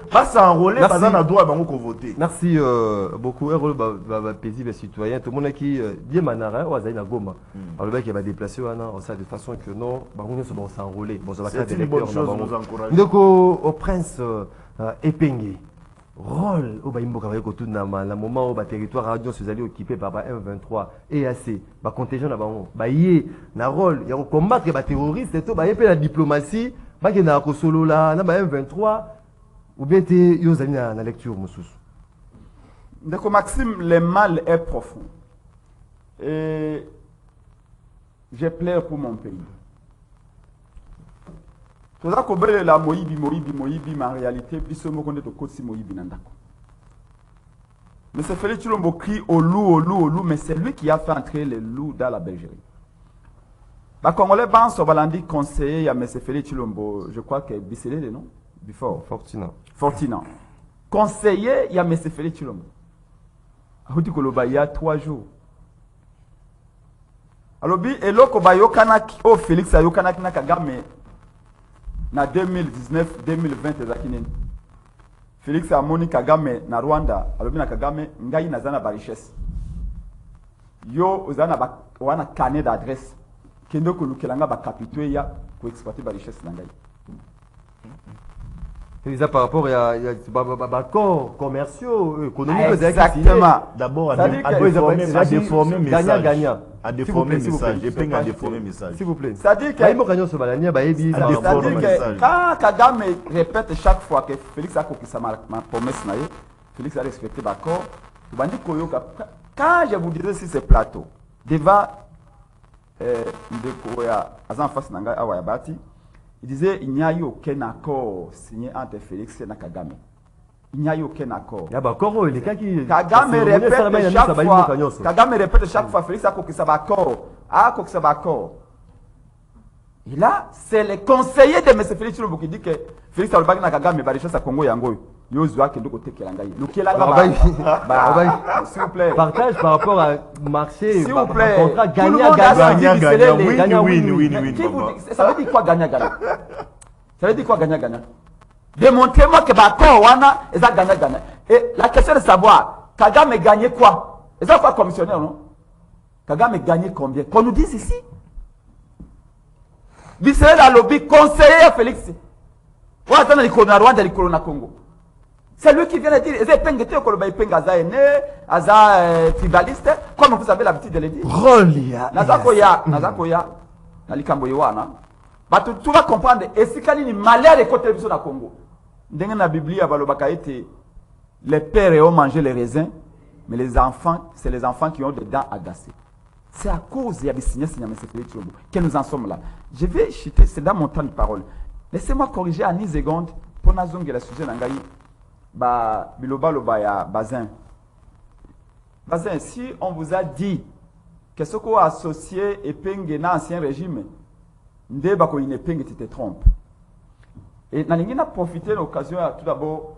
S2: pas s'enrôler, pas en droit à voter.
S1: Merci beaucoup. Un rôle paisible citoyen. Tout le monde qui dit manara ou azaïna goma. Alors le mec il va déplacer de façon que non, on s'enrôler.
S2: C'est une bonne chose, nous encourageons.
S1: Donc au prince Epenge. Rôle au Baïmboka tout na moment où le territoire radio se allé occupé par M23 EAC ba contingent na bango ba yé na rôle ya combattre les terroristes et tout ba yé la diplomatie ba ke na ko solo la na ba M23 ou bien te yo zali na lecture mususu.
S4: Donc Maxime, le mal est profond et je pleure pour mon pays. Tout ça qu'on veut la Moïbi, mais en réalité, biso mo konde to kotsi Moïbi nandako. Mais c'est Félix Chilombo crie au loup, mais c'est lui qui a fait entrer les loups dans la bergerie. Les Congolais pensent au Balandi conseiller, il y a M. Félix Chilombo, je crois que Bissele le nom, before. Fortina. Conseiller, il y a M. Félix Chilombo. Ahuti Koloba, il y a 3 jours. Alors, et l'autre, oh Félix, Ayokanak Nakagame. Na 2019-2020 ezakinen Félix Amoni Kagame na Rwanda alobi na Kagame ngai nazana ba richesse yo ozana ba wana carnet d'adresse kendo ko lukelanga ba capitaux ya ko exploiter ba richesse na ngai.
S1: C'est ça par rapport à accords commerciaux, économiques.
S4: Exactement.
S2: D'abord, à déformer message. À déformer message.
S1: S'il vous plaît.
S4: C'est-à-dire que quand Kagame répète chaque fois que Félix a coquillé ma promesse, Félix a respecté l'accord. Quand je vous disais sur ce plateau, devant Azan Face Nanga Awayabati, il disait il n'y a eu aucun accord signé entre Félix et Kagame. Il n'y a eu aucun accord. Kagame répète chaque fois Félix a coquillé sa accord. Et là, c'est le conseiller de M. Félix Chilombo qui dit que Félix Alobaki na Kagame ba richesse à Congo yango. Yozwa kendo côté Kelangai. S'il vous plaît.
S1: Partage par rapport à marché.
S4: S'il vous plaît.
S1: Contrat gagnant-gagnant.
S2: Oui.
S4: Ça veut dire quoi gagnant-gagnant? Ça veut dire quoi gagnant-gagnant? Démontrez-moi que Bako Wana est gagnant-gagnant. Et la question de savoir, Kagame gagnait quoi? Est-ce que quoi commissionnaire, non? Kagame gagnait combien? Qu'on nous dise ici. Bissele la lobby conseiller à Félix. C'est lui qui vient de dire, tribaliste, comme vous avez l'habitude de le dire. Nazakoya, Nalikambo Yowana. Tu vas comprendre, et si quand il malheur de côté de Congo. Dans la Bible, les pères ont mangé les raisins, mais les enfants, c'est les enfants qui ont des dents agacées. C'est à cause de Abissigné que nous en sommes là. Je vais chuter, c'est dans mon temps de parole. Laissez-moi corriger en 10 secondes pour la sujet d'Angaï. Biloba Lobaya, Bazin. Bazin, si on vous a dit que ce qu'on a associé et Penge dans l'ancien régime, Ndeba une Penge te trompe. Et Nalingi a profité de l'occasion tout d'abord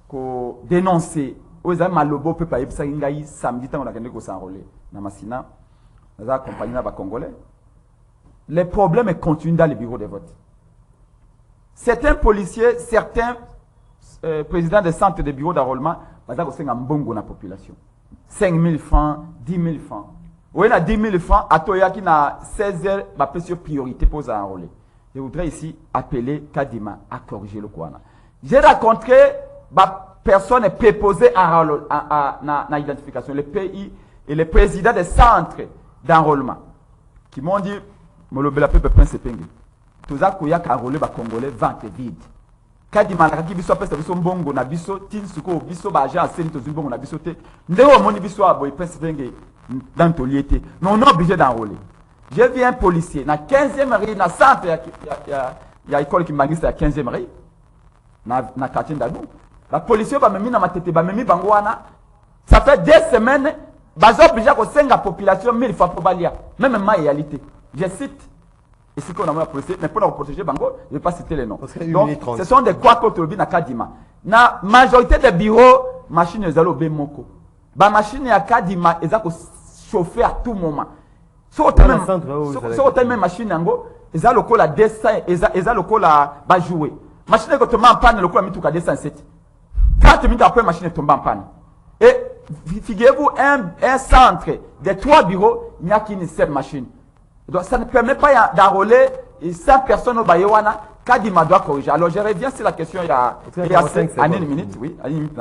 S4: pour dénoncer. Oza Malobo peut pas y aller samedi quand on a gagné qu'on s'enrôler. Namasina. Nous avons accompagné les Congolais. Les problèmes continuent dans les bureaux de vote. Certains policiers, certains présidents des centres de bureaux d'enrôlement, ils ont un bon dans la population. 5 000 francs, 10 000 francs. Oui, a 10 000 francs, à Toya qui a 16 heures, ma sur priorité pour enrôler. Je voudrais ici appeler Kadima à corriger le Kouana. J'ai rencontré ma personne préposée à l'identification, les pays et les présidents des centres d'enrôlement qui m'ont dit, Molobela Pepe Prince Pengue, tout ça, qu'il y a qu'à enrôler les Congolais, vente vide. Kadima na kibiso apesa biso mbongo na biso tin suko biso ba agent seni to mbongo na biso te ndeko moni biso aboy Prince Pengue dans toliete mais on est obligé d'enrôler. Je viens policier na 15e rue na centre ya école qui magiste à 15e rue na quartier d'Adou. La policier ba memi na matete ba memi bango wana ça fait 2 semaines bazo obligé ko senga population 1000 fois pour balia même ma réalité. Je cite et ce qu'on a la police, mais pour nous protéger Bango, je ne vais pas citer les noms. Donc, ce sont des quoi que tu as Kadima. La majorité des bureaux, machines sont au Bemoko. La machine à Kadima, ils ont chauffé à tout moment. Sur le même machine, ils ont le col à dessin, ils ont le col à jouer. Machine qui tombe en panne, le col à mis tout à dessin 7. 30 minutes après, la machine tombe en panne. Et figurez-vous, un centre de 3 bureaux, il n'y a qu'une seule machine. Donc ça ne permet pas d'enrôler 100 personnes au Bayewana. Kadima doit corriger. Alors je reviens sur la question il y a 1 minute. Oui, à 1 minute.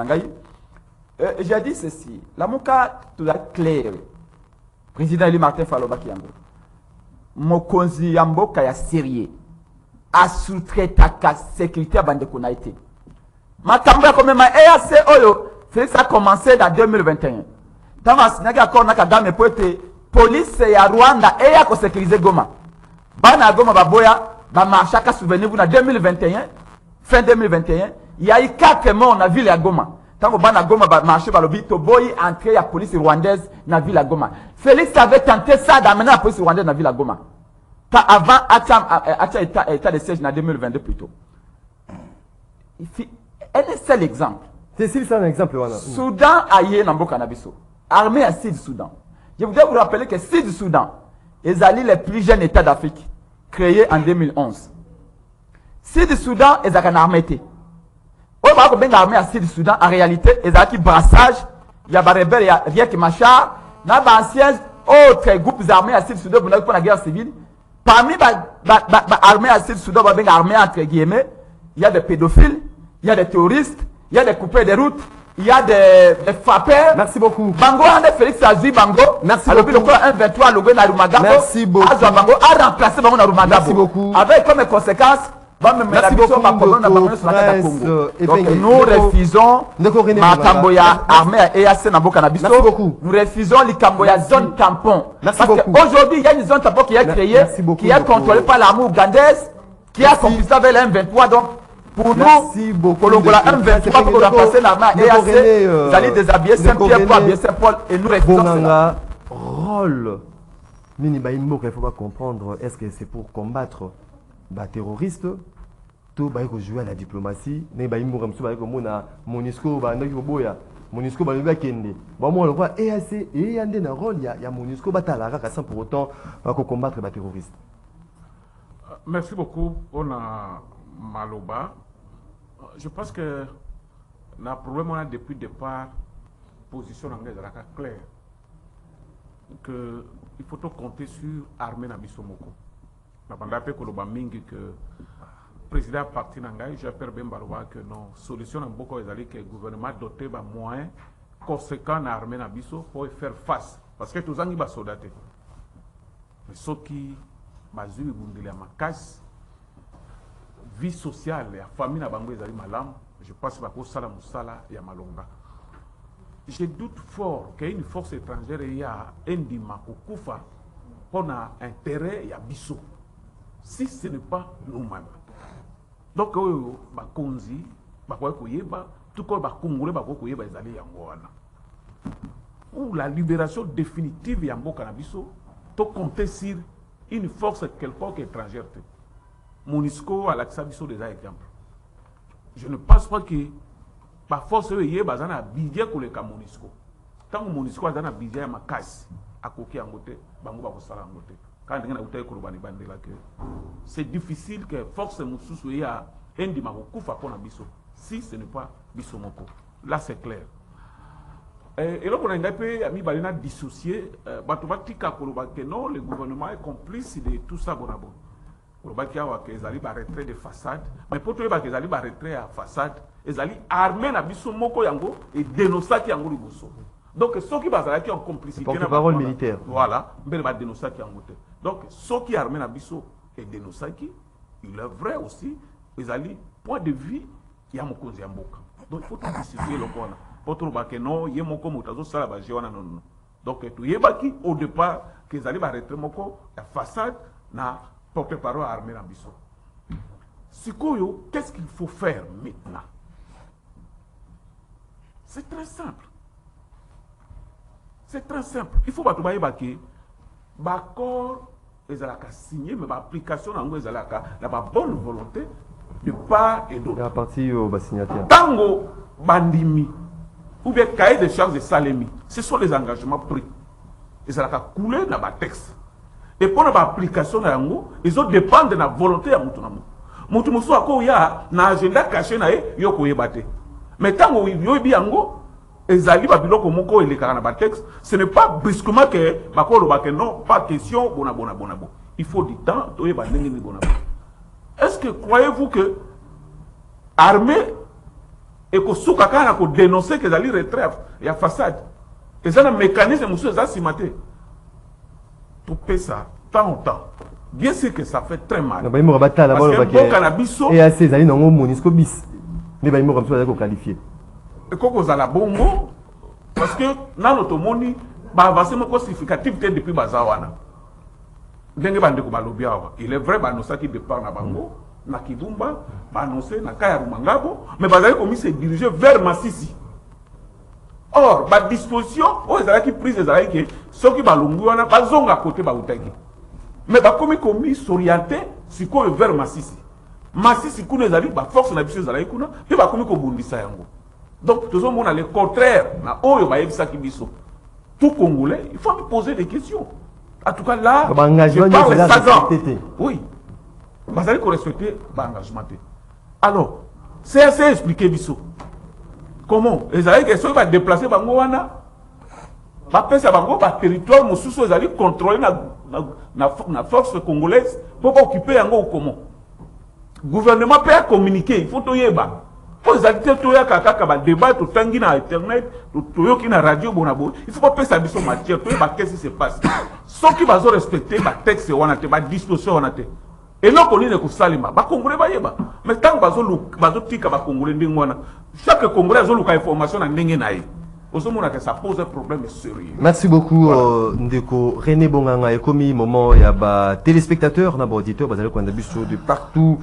S4: J'ai dit ceci. La mouka tout est clair. Président Eli Martin Faloba Kiyango. Mokonzi Yamboka ya sérieux. A sous-traité la sécurité à bande konaité. Ma kamba comme ma EAC Oyo. Félix a commencé dans 2021. Tant que n'a accord n'a qu'à pour être police ya Rwanda et ya ko sécuriser Goma. Bana Goma baboya ba marcha ka souvenir vous en 2021 fin 2021 il y a eu 4 morts dans ville ya Goma. Tant que bana Goma ba marché ba lobi to boy entrer la police rwandaise dans ville ya Goma. Félix avait tenté ça d'amener la police rwandaise dans ville ya Goma. Avant état de siège en 2022 plutôt. Un seul exemple.
S1: C'est un exemple voilà.
S4: Soudan aye nambo kanabiso. Armée à Sud Soudan. Je voudrais vous rappeler que Sud Soudan est les plus jeunes États d'Afrique, créés en 2011. Sud Soudan est une armée. On va voir une armée à Sud Soudan, en réalité, il y a un brassage, il y a des rebelles, il y a Riek Machar, il y a d'anciens autres groupes armés à Sud Soudan pour la guerre civile. Parmi l'armée à Sud Soudan, il y a une armée entre guillemets, il y a des pédophiles, il y a des terroristes, il y a des coupeurs de routes. Il y a des frappeurs.
S1: Merci beaucoup.
S4: Bango a Félix Azui Bango.
S1: Merci
S4: beaucoup.
S1: beaucoup.
S4: Merci beaucoup. Bango a remplacé Bango Narumagabo.
S1: Merci beaucoup.
S4: Avec comme conséquence,
S1: merci beaucoup.
S4: Donc nous refusons Makamboya armée et EAC Namboka Nabiso.
S1: Merci beaucoup.
S4: Nous refusons les Kamboya zone tampon.
S1: Merci
S4: parce
S1: beaucoup.
S4: qu'aujourd'hui, il y a une zone tampon qui est créée, qui est contrôlée par l'armée ougandaise, qui a compris avec le M23. Donc, pour
S1: merci
S4: nous,
S1: beaucoup.
S4: Colongola M23 pour remplacer l'armée EAC, vous allez déshabiller Saint-Pierre pour habiller Saint-Paul et nous refusons cela.
S1: Rôle. Il faut pas comprendre, est-ce que c'est pour combattre les terroristes? Tout va jouer à la diplomatie. MONUSCO MONUSCO kende. Bon, le roi EAC et il y a un rôle, il y a MONUSCO sans pour autant combattre les terroristes.
S3: Merci beaucoup. On a Maloba. Je pense que le problème on a depuis le départ, position anglaise claire. Que il faut compter sur l'armée na Bisomoko. Na bandape koloba mingi que président parti nangai, j'espère bien Baroba que non solution na beaucoup ezali que le gouvernement doté ba moyens conséquents na armée na biso pour faire face parce que tous angi ba soldaté. Mais ceux qui bazui bundile makasi vie sociale et la famille na bango ezali malam, je pense que ko sala musala ya malonga. Je doute fort qu'il y a une force étrangère et il y a un dima au Koufa pour un intérêt et biso. Si ce n'est pas nous-mêmes. Donc, Bakonzi, Bakoyeba, tout comme Bakongolais, Bakoyeba, ils allaient Yangoana. Ou la libération définitive Yambo Canabiso, tu compter sur une force quelconque étrangère. MONUSCO à l'Axabiso des exemples. Je ne pense pas que par force il y a un budget pour les MONUSCO. Tant que MONUSCO a un budget à ma casse à côté en côté, bango ba kosala en côté. Quand on a outé kolobani bandela que c'est difficile que force mususu ya endima ko kufa pona biso si ce n'est pas biso moko. Là c'est clair. Et là, on a mis balina dissocié, non, le gouvernement est complice de tout ça. Bon, ils allaient retrait de façade, mais pour trouver qu'ils allaient retrait à façade, ils allaient armer la biso moko yango et dénoncer qui yango liboso. Donc ceux qui basent qui en complicité,
S1: porte-parole militaire.
S3: Voilà, mais ils dénoncer qui yango. Donc ceux qui arment la biso et dénoncer qui, il est vrai aussi, ils allaient point de vue yamokozi yamboka. Donc il faut tout dissocier le point. Pour trouver que non, il y a moko motazo sala ba jewana non. Donc tout yebaki au départ qu'ils allaient retrait moko la façade na porte-parole armée en Bissau. Sikoyo, qu'est-ce qu'il faut faire maintenant? C'est très simple. C'est très simple. Il faut que tu aies l'accord, ils ont signé, mais l'application, ils ont la bonne volonté de part et d'autre.
S1: La partie au signataire.
S3: Tango, bandimi, ou bien cahier de charges de Salemi, ce sont les engagements pris. Ils ont coulé dans le texte. Et pour l'application, ils ont dépendre de la volonté de Moutounamou. Moutoumou a un agenda caché, il y a mais tant que il y a ce n'est pas brusquement que non, pas question, il faut du temps. Est-ce que croyez-vous que l'armée et que Soukaka a dénoncé qu'ils allaient retrait et à façade? Ils ont un mécanisme, ils ont simaté. Tout ça, temps en temps. Bien sûr que ça fait très mal. Parce que cannabis
S1: et à ces années, non, Monisco bis. Mais il m'a qualifié.
S3: Et quand vous avez bon mot, parce que dans notre monde, il avancé mon significatif depuis Bazawana. Il est vrai que qui dépend na Bango, na Kidumba, annoncé na Kayarumangabo, mais Bazali comme se diriger vers Massissi. Or, la disposition, qui prise des arrêts que ceux qui balungu wana bazonga à côté bautaki. Mais comme s'orienter sur quoi vers Massissi. Massissi kuna ezali ba force na biso ezali kuna, pe ba komi ko bundisa yango. Donc tout on a le contraire na oyo ba yebisa ki biso. Tout Congolais, il faut me poser des questions. En tout cas là, je parle sagant. Oui. Bazali ko respecter ba engagement. Alors, c'est assez expliqué biso. Comment? Les Israéliens qui vont déplacer Bango wana, passer Bango par territoire, Moussousso, ils allaient contrôler la force congolaise pour occuper Yango comment? Le gouvernement peut communiquer, il faut tout y avoir. Pour les habitants, tout y a débat, tout tangi na internet, tout y a na radio, il faut pas passer à biso matière, tout y a qu'est-ce qui se passe. Ceux qui vont respecter le texte, la disposition, et là, on est que Salima, les Congolais va y avoir. Mais tant que les Congolais chaque Congolais a une information à Nengenaï. Ça pose un problème sérieux.
S1: Merci beaucoup, Ndeko. René Bonganga et comme moment, il y a des téléspectateurs, des auditeurs, de partout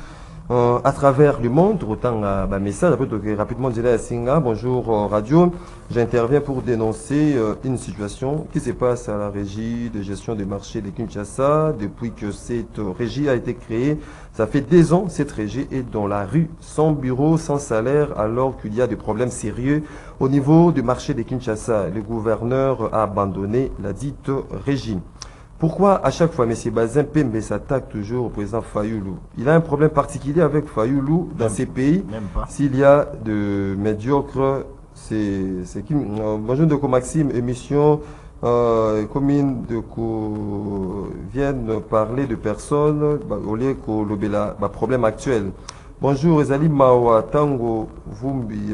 S1: à travers le monde. Autant un message, après, rapidement, à Singa. Bonjour, radio. J'interviens pour dénoncer une situation qui se passe à la régie de gestion des marchés de Kinshasa. Depuis que cette régie a été créée, ça fait 2 ans, cette régie est dans la rue, sans bureau, sans salaire, alors qu'il y a des problèmes sérieux au niveau du marché de Kinshasa. Le gouverneur a abandonné la dite régie. Pourquoi à chaque fois M. Bazin Pembe s'attaque toujours au président Fayoulou? Il a un problème particulier avec Fayoulou dans ces pays. S'il y a de médiocres, c'est qui? Bonjour de Maxime, émission commune de viennent parler de personnes au lieu que le problème actuel. Bonjour Ezali Mawa Tango Vumbi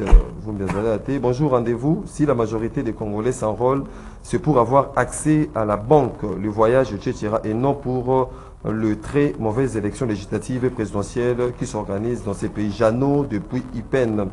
S1: bonjour, rendez-vous. Si la majorité des Congolais s'enrôlent, c'est pour avoir accès à la banque, le voyage, etc. et non pour le très mauvaise élection législative et présidentielle qui s'organise dans ces pays. Jeannot depuis Ipen.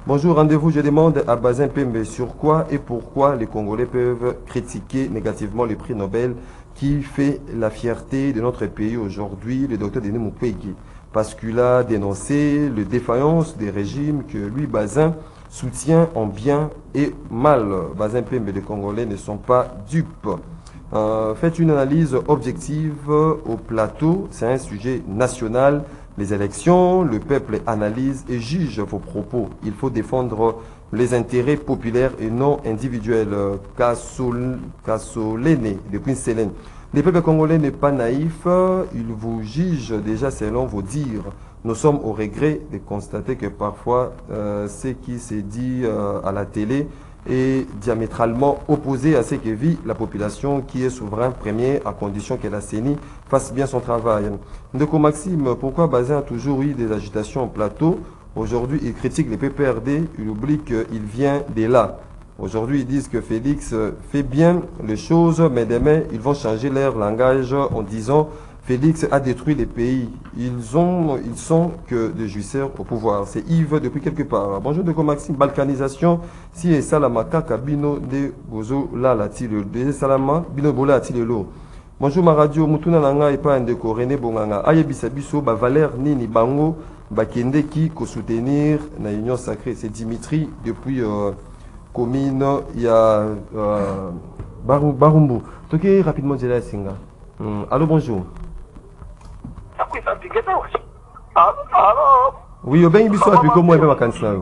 S1: Bonjour, rendez-vous. Je demande à Bazin Pembe sur quoi et pourquoi les Congolais peuvent critiquer négativement le prix Nobel qui fait la fierté de notre pays aujourd'hui, le docteur Denis Mukwege, parce qu'il a dénoncé les défaillances des régimes que lui, Bazin, soutient en bien et mal. Bazin Pembe et les Congolais ne sont pas dupes. Faites une analyse objective au plateau, c'est un sujet national. Les élections, le peuple analyse et juge vos propos. Il faut défendre les intérêts populaires et non individuels. Kassolene, depuis Célène. Le peuple congolais n'est pas naïf, il vous juge déjà selon vos dires. Nous sommes au regret de constater que parfois ce qui s'est dit à la télé est diamétralement opposé à ce que vit la population qui est souverain premier à condition que la CENI fasse bien son travail. Ndeko Maxime, pourquoi Bazin a toujours eu des agitations en plateau? Aujourd'hui, il critique les PPRD, il oublie qu'il vient de là. Aujourd'hui, ils disent que Félix fait bien les choses, mais demain, ils vont changer leur langage en disant Félix a détruit les pays. Ils sont que des jouisseurs au pouvoir. C'est Yves depuis quelque part. Bonjour de Maxime. Balkanisation. Si et Salamaka Kabino de Bozo la latile de Salama Bino Bola atilelo. Bonjour ma radio Mutuna Nanga et pas Ndeko René Bonganga. Ayebisa biso ba Valère Nini Bango Bakende qui ko soutenir na union sacrée. C'est Dimitri depuis commune. Il y a Barumbu. Toké rapidement Zela Singa. Allô bonjour. Oui, bien biso api comment est ma cancer.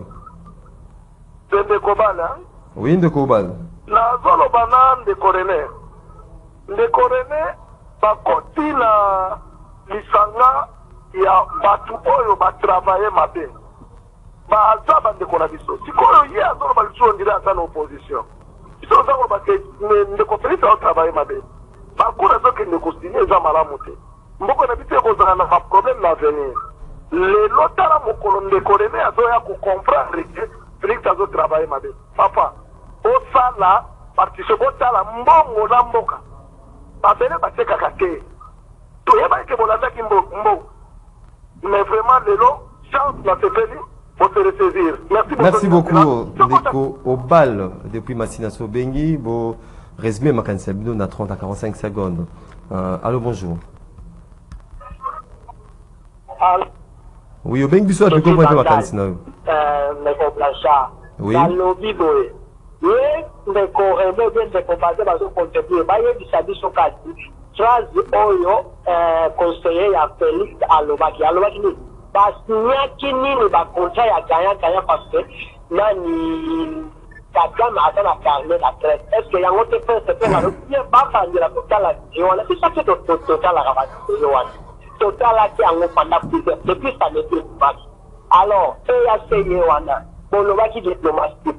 S5: De Kobal, hein?
S1: Oui, de Kobal.
S5: La zone banane de Coréné. De Coréné, bakoti la lisanga ya batu oyo ba travailler mabe. Ba alza bande kona biso. Sikoyo ye azolo ba liso ndira sana opposition. Biso zango ba ke ne ko Félix au travailler mabe. Ba kona zo ke ne ko signer za malamu te. Mboko na bité ko zana na problème na venir. Le lotala mokolo de Coréné azo ya ko comprendre que Félix azo travailler mabe. Papa, o sala participe o sala mbongo na mboka. Babene bateka kake. To yeba ke bolanda ki mbo. Mais vraiment lelo chance na sepeli pour se ressaisir.
S1: Merci beaucoup Ndeko Obal depuis Massina Sobengi. Bon résumé ma cancer na 30 à 45 secondes. Allô bonjour.
S5: Allô.
S1: Oui, au bien biso api comment est ma cancer na.
S5: Ndeko Blanchard.
S1: Oui.
S5: Dans lobby boy. Oui, ndeko René bien ndeko Bazé bazo contribuer. Ba ye bisabi sokati. Phrase oyo conseiller ya Félix alobaki ni basinyaki nini bakontra ya ganya parce que nani Kagame ata na carnet la traite. Est-ce que yango te fait se faire le bien bafandela totala wana c'est ça que totala rabati wana totala ki yango pendant plusieurs depuis ça ne peut pas. Alors EAC wana bolobaki diplomatie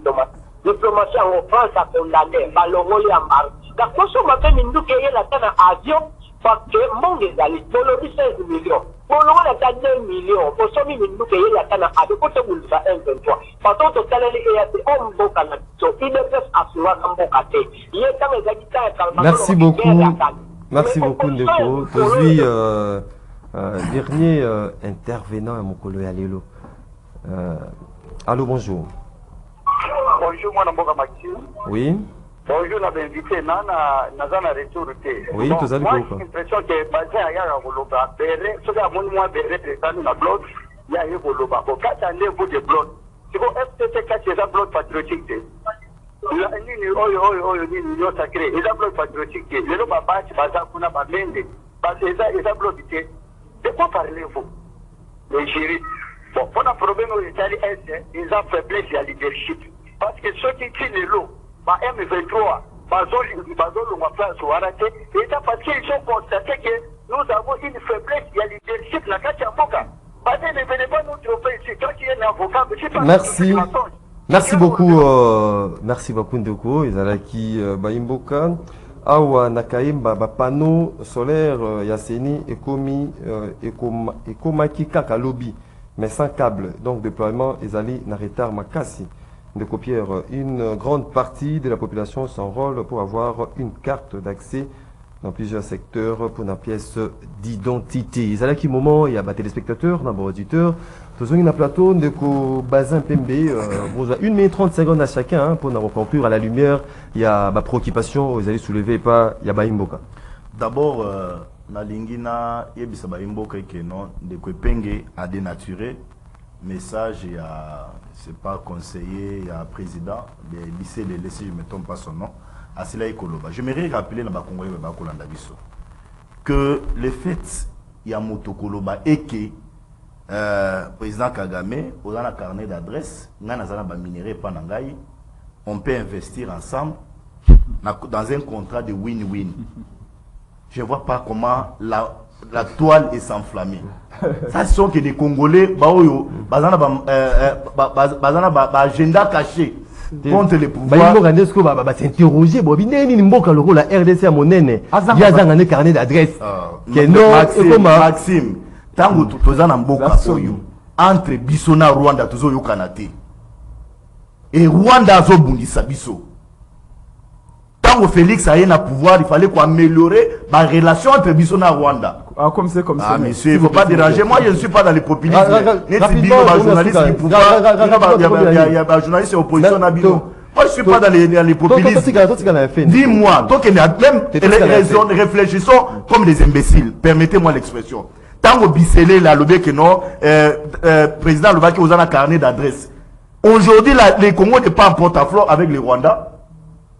S5: en France a condamné balongoli ya mardi. D'accord, so matin minduke yela tana avion parce que mon ezali bolobi 16 millions. Bolongo na 2 millions. Pour so minduke yela tana avion ko te bulisa 1.3. Parce que total les EAC on mboka na so il est presque assuré mboka te. Ye kama ezali ta kalma.
S1: Merci beaucoup. Merci beaucoup Ndeko. Tozui dernier intervenant à Mokolo ya lelo. Allô bonjour.
S5: Bonjour moi na mboka Maxime.
S1: Oui.
S5: Bonjour, on a invité Nana Nazana retour.
S1: Oui,
S5: bon,
S1: tu as
S5: moi, j'ai l'impression que Bazin a un Goloba. Béré, ce qui a mon moins Béré, président la blog, il y a un Goloba. Bon, 4 années, vous de blog. C'est bon, FTT 4, c'est un blog patriotique. Il y a une union sacrée, il y a un blog patriotique. Il y a un Baba, Bazin, Kuna, Bamende. Il y a un blog. De quoi parlez-vous? Les jurys. Bon, pour un problème au Italie, ils ont faiblesse à leadership. Parce que ceux qui tirent les lots, bah M23, et ça parce qu'ils ont constaté que nous avons une faiblesse, il y a leadership, la Kachamboka. Ne venez pas nous tromper ici, toi qui es un avocat,
S1: merci. Merci beaucoup Ndeko, Izalaki Baimboka. Awa Nakaimba, panneau solaire Yaseni Ekomaki Kaka Lobby, mais sans câble, donc déploiement Ezali Naretar Makasi. De copier une grande partie de la population s'enrôle pour avoir une carte d'accès dans plusieurs secteurs pour une pièce d'identité. Il y a qui moment, il y a des téléspectateurs, des auditeurs. Tous un plateau de Bazin Pembe, 1 minute 30 secondes à chacun pour nous conclure à la lumière. Il y a ma préoccupation, vous allez soulever pas, il y a Baimboka.
S2: D'abord, na lingina yebisa Baimboka que non de Penge a dénaturé. Message, il y a, c'est pas conseiller, il y a président, mais lycée de laisser, je ne me trompe pas son nom, à cela Ekoloba. J'aimerais rappeler dans le Congolais que le fait, il y a Motokoloba et que président Kagame, on a un carnet d'adresse, on a un minerai Panangaï, on peut investir ensemble dans un contrat de win-win. Je ne vois pas comment la toile est s'enflammer. Ça sont que des Congolais, bazana agenda caché. contre les
S1: Bah
S2: pouvoirs.
S1: il m'a dit que s'interroger bon bineni ni mboka loko la RDC à monene ya zanga ne carnet d'adresse que non
S2: Maxime tango toza na mboka oyo entre biso na Rwanda tozo yokana te et Rwanda azobundisa biso. Tango Félix a eu le pouvoir, il fallait qu'on améliore la relation entre biso na Rwanda.
S4: Ah, comme c'est comme ça.
S2: Ah, monsieur, il ne faut pas déranger. Moi, je ne suis pas dans les populismes. Il y a des journalistes et opposition. Moi, je ne suis pas dans les populismes. Dis-moi, même réfléchissons comme des imbéciles. Permettez-moi l'expression. Tant que Bissele, la lobby que non, président Lobaki, vous avez un carnet d'adresse. Aujourd'hui, les Congos n'est pas en porte-à-flot avec les Rwandais.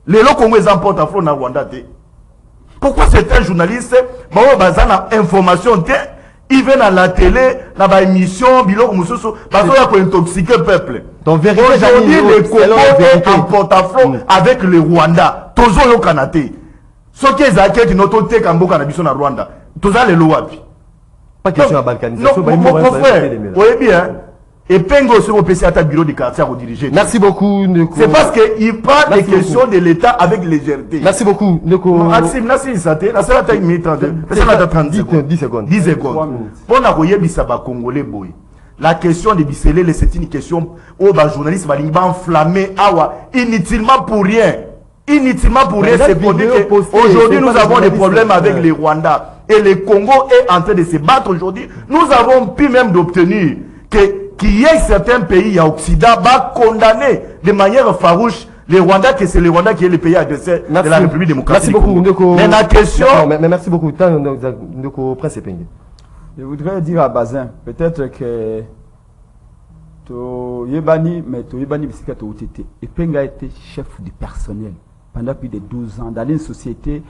S2: Les Congos sont en porte-à-flot dans Rwanda. Pourquoi certains journalistes, information, ils viennent à la télé, dans l'émission, ils ont intoxiqué le peuple. Aujourd'hui, les Congos sont en porte-à-flot avec les Rwandais. Tozo yo kanate. Ce qui est acquis qui n'ont été qu'en Bokanabiso na Rwanda. Tozo les lois.
S1: Pas question de balkanisation.
S2: Mon frère, oui bien. Et Pengo sur le PC à ta bureau de quartier à diriger.
S1: Merci beaucoup, Ndeko.
S2: C'est parce qu'il prend les questions de l'État avec légèreté.
S1: Merci beaucoup, Ndeko.
S2: Maxime, merci, ça t'est. La seule taille, 10 secondes. 10 secondes. Pour la Congolais, boy. La question de Bissele, c'est une question où les journalistes vont enflammer inutilement pour rien. Inutilement pour rien, c'est pour dire qu'aujourd'hui nous avons des problèmes avec les Rwandais. Et le Congo est en train de se battre aujourd'hui. Nous avons pu même d'obtenir qu'il y ait certains pays à Occident va condamner de manière farouche les Rwandais, que c'est les Rwandais qui est le pays agresseur de la République démocratique.
S1: Merci beaucoup, Ndeko.
S2: Mais la question...
S1: mais merci beaucoup, Ndeko Prince Epenge.
S4: Je voudrais dire à Bazin, peut-être que Yebani, mais Yebani Bissika Toutete, Epenge a été chef du personnel pendant plus de 12 ans dans une société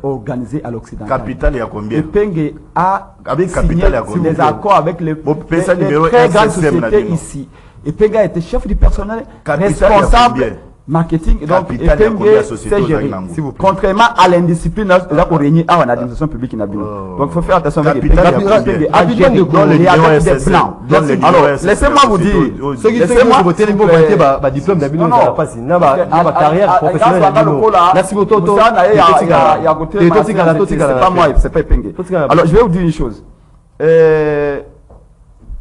S4: organisée à l'Occident.
S2: Capitale, il y a combien?
S4: Epenge a signé des accords avec les
S2: très
S4: grandes sociétés ici. Epenge a été chef du personnel, responsable marketing, et donc Epenge s'est géré. Contrairement à l'indiscipline, là pour régner à l'administration publique. Donc il faut faire attention avec Epenge. Alors, laissez-moi vous dire,
S1: laissez-moi vous dire, diplôme d'abino na carrière professionnelle. Merci beaucoup.
S4: C'est pas moi, c'est pas Epenge. Alors, je vais vous dire une chose.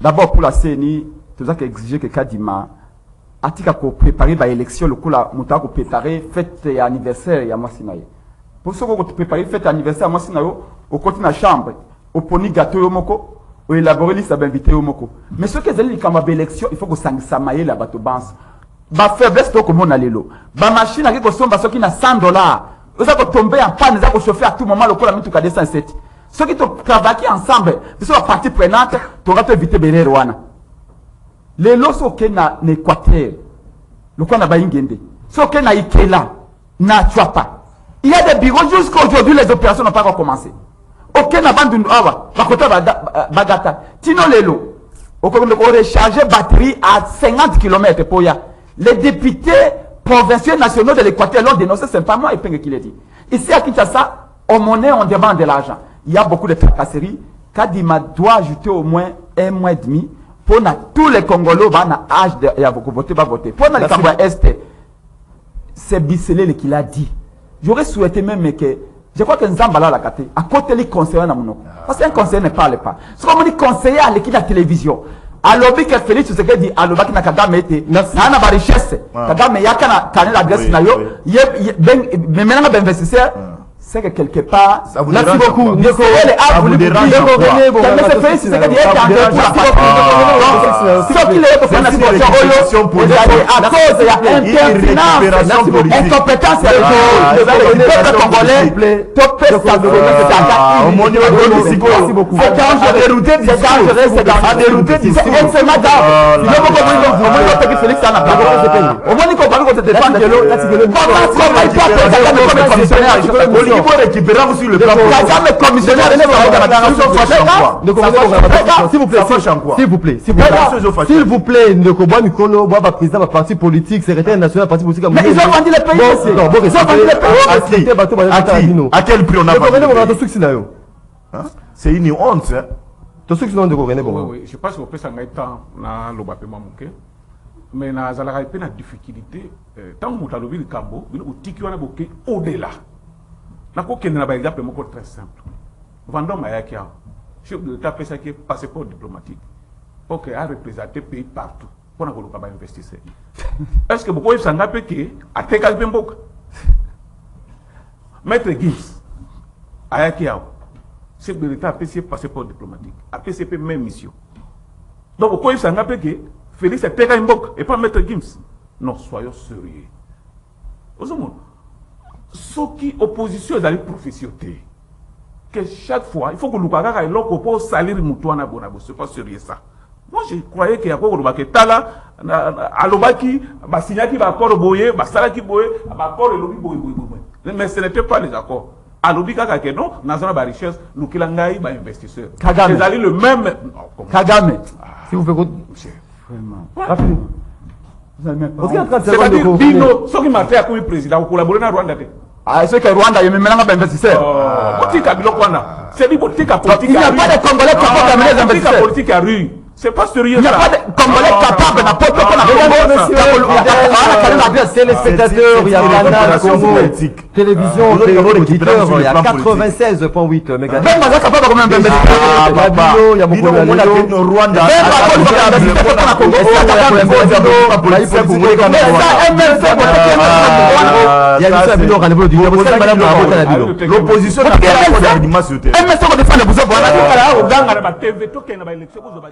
S4: D'abord, pour la CNI, tout ça qui exige que Kadima atika ko préparer ba élection le coup là muta ko préparer fête anniversaire ya Masinaye. Pour ce qu'on préparer fête anniversaire à Masinaye, au côté na chambre, au poni gâteau yo moko, au élaborer liste d'invités yo moko. Mais ce que zeli kama ba élection, il faut que samaye la bato bans. Ba faiblesse to ko mona lelo. Ba machine aki ko somba soki na $100. Vous avez tombé en panne, vous avez chauffer à tout moment le coup la mituka 207. Ceux qui travaillent ensemble, ils sont partie prenante, tu auras éviter Béné Rwanda. Les lots sont na Équateur, le quoi na Baingende, sont na Ikela, na Chouapa. Il y a des bureaux jusqu'à aujourd'hui, les opérations n'ont pas encore commencé. Ok na Bandundu Awa, Bakota Bagata, Tino les lots, on recharge batterie à 50 km pour ya. Les députés provinciaux nationaux de l'Équateur l'ont dénoncé, c'est pas moi Epenge qui l'a dit. Ici à Kinshasa, on monnaie, on demande de l'argent. Il y a beaucoup de tracasseries. Kadima doit ajouter au moins 1 mois et demi pour tous les Congolais qui ont âge de voter, va voter. Pour les Cambouis Est, c'est Bissele qui l'a dit. J'aurais souhaité même que, je crois que Nzambala l'a gâté, à côté des conseillers dans mon parce qu'un conseiller ne parle pas. C'est comme on dit conseiller à l'équipe de la télévision. Alors, que Félix Tshisekedi dit, alors, que Kagame était, n'a pas de richesse. Kagame, il y a qu'un l'adresse, il y a maintenant un investisseur. C'est que quelque part,
S2: merci beaucoup.
S1: Merci
S2: il faut récupérer aussi le plan.
S1: Commissionnaire, s'il vous plaît, s'il vous plaît, ne combat Nicolo, moi, président de parti politique, secrétaire national, parti politique.
S4: Mais ils ont vendu les pays. Ils ont vendu les
S2: pays. À quel prix on a
S1: vendu?
S2: C'est une honte.
S1: Oui,
S3: je pense qu'on peut s'en mettre dans l'Obapé Mamouké. mais nazalaka pe na difficulté tant moto alobi likambo bino botiki wana boke au-delà nakokende na baexemple moko très simple Vendôme ayaki awa chef de l'État apesaki passeport diplomatique pour que a représenté pays partout mpona koluka bainvestisseur est ce que bokoyebisanga mpe ke atekaki mpe mboka maître Gims ayaki awa chef de l'État apesi passeport diplomatique apesi mpe même mission donc bokoyebisanga mpe ke Félix atekaki mboka et pas maître Gims non soyons sérieux ozomona soki opposition ezali profession te que chaque fois il faut que l'ukaka eloko pour salir mutuana bonabo c'est pas sérieux ça. Moi je croyais qu'il y a quoi que tala alobaki basignaki ba accord boye basalaki boye ba accord elobi boye mais ce n'était pas les accords. Alobi kaka ke non nazana ba richesse lukila ngai ba investisseur.
S4: Kagame.
S3: Ils allaient le même
S4: Kagame.
S1: Si vous faites
S4: Vraiment.
S1: rapidement.
S4: Vous avez même pas.
S1: Vous êtes en train de
S3: c'est-à-dire
S1: secondes.
S3: Dino soki Martin a comme président ou collaborer na Rwanda te.
S4: Ah, c'est que Rwanda, il me mélange avec investisseurs.
S3: Botika biloko wana. C'est dit botika politique.
S4: Il n'y a pas de Congolais capables d'amener les investisseurs.
S3: Politique à rue. C'est pas sérieux.
S4: Il n'y a pas de Congolais capables de n'importe quoi.
S1: Téléspectateurs, il y a Canal Congo, télévision, auditeur, il y a 96.8 MHz.
S4: Même Maza capable de mettre
S1: Il y a beaucoup de
S2: Rwanda. L'opposition n'a pas d'argument sur le terrain.
S3: MS ko defendre buzo bwana ko kala o ganga na ba TV to ke na ba election buzo ba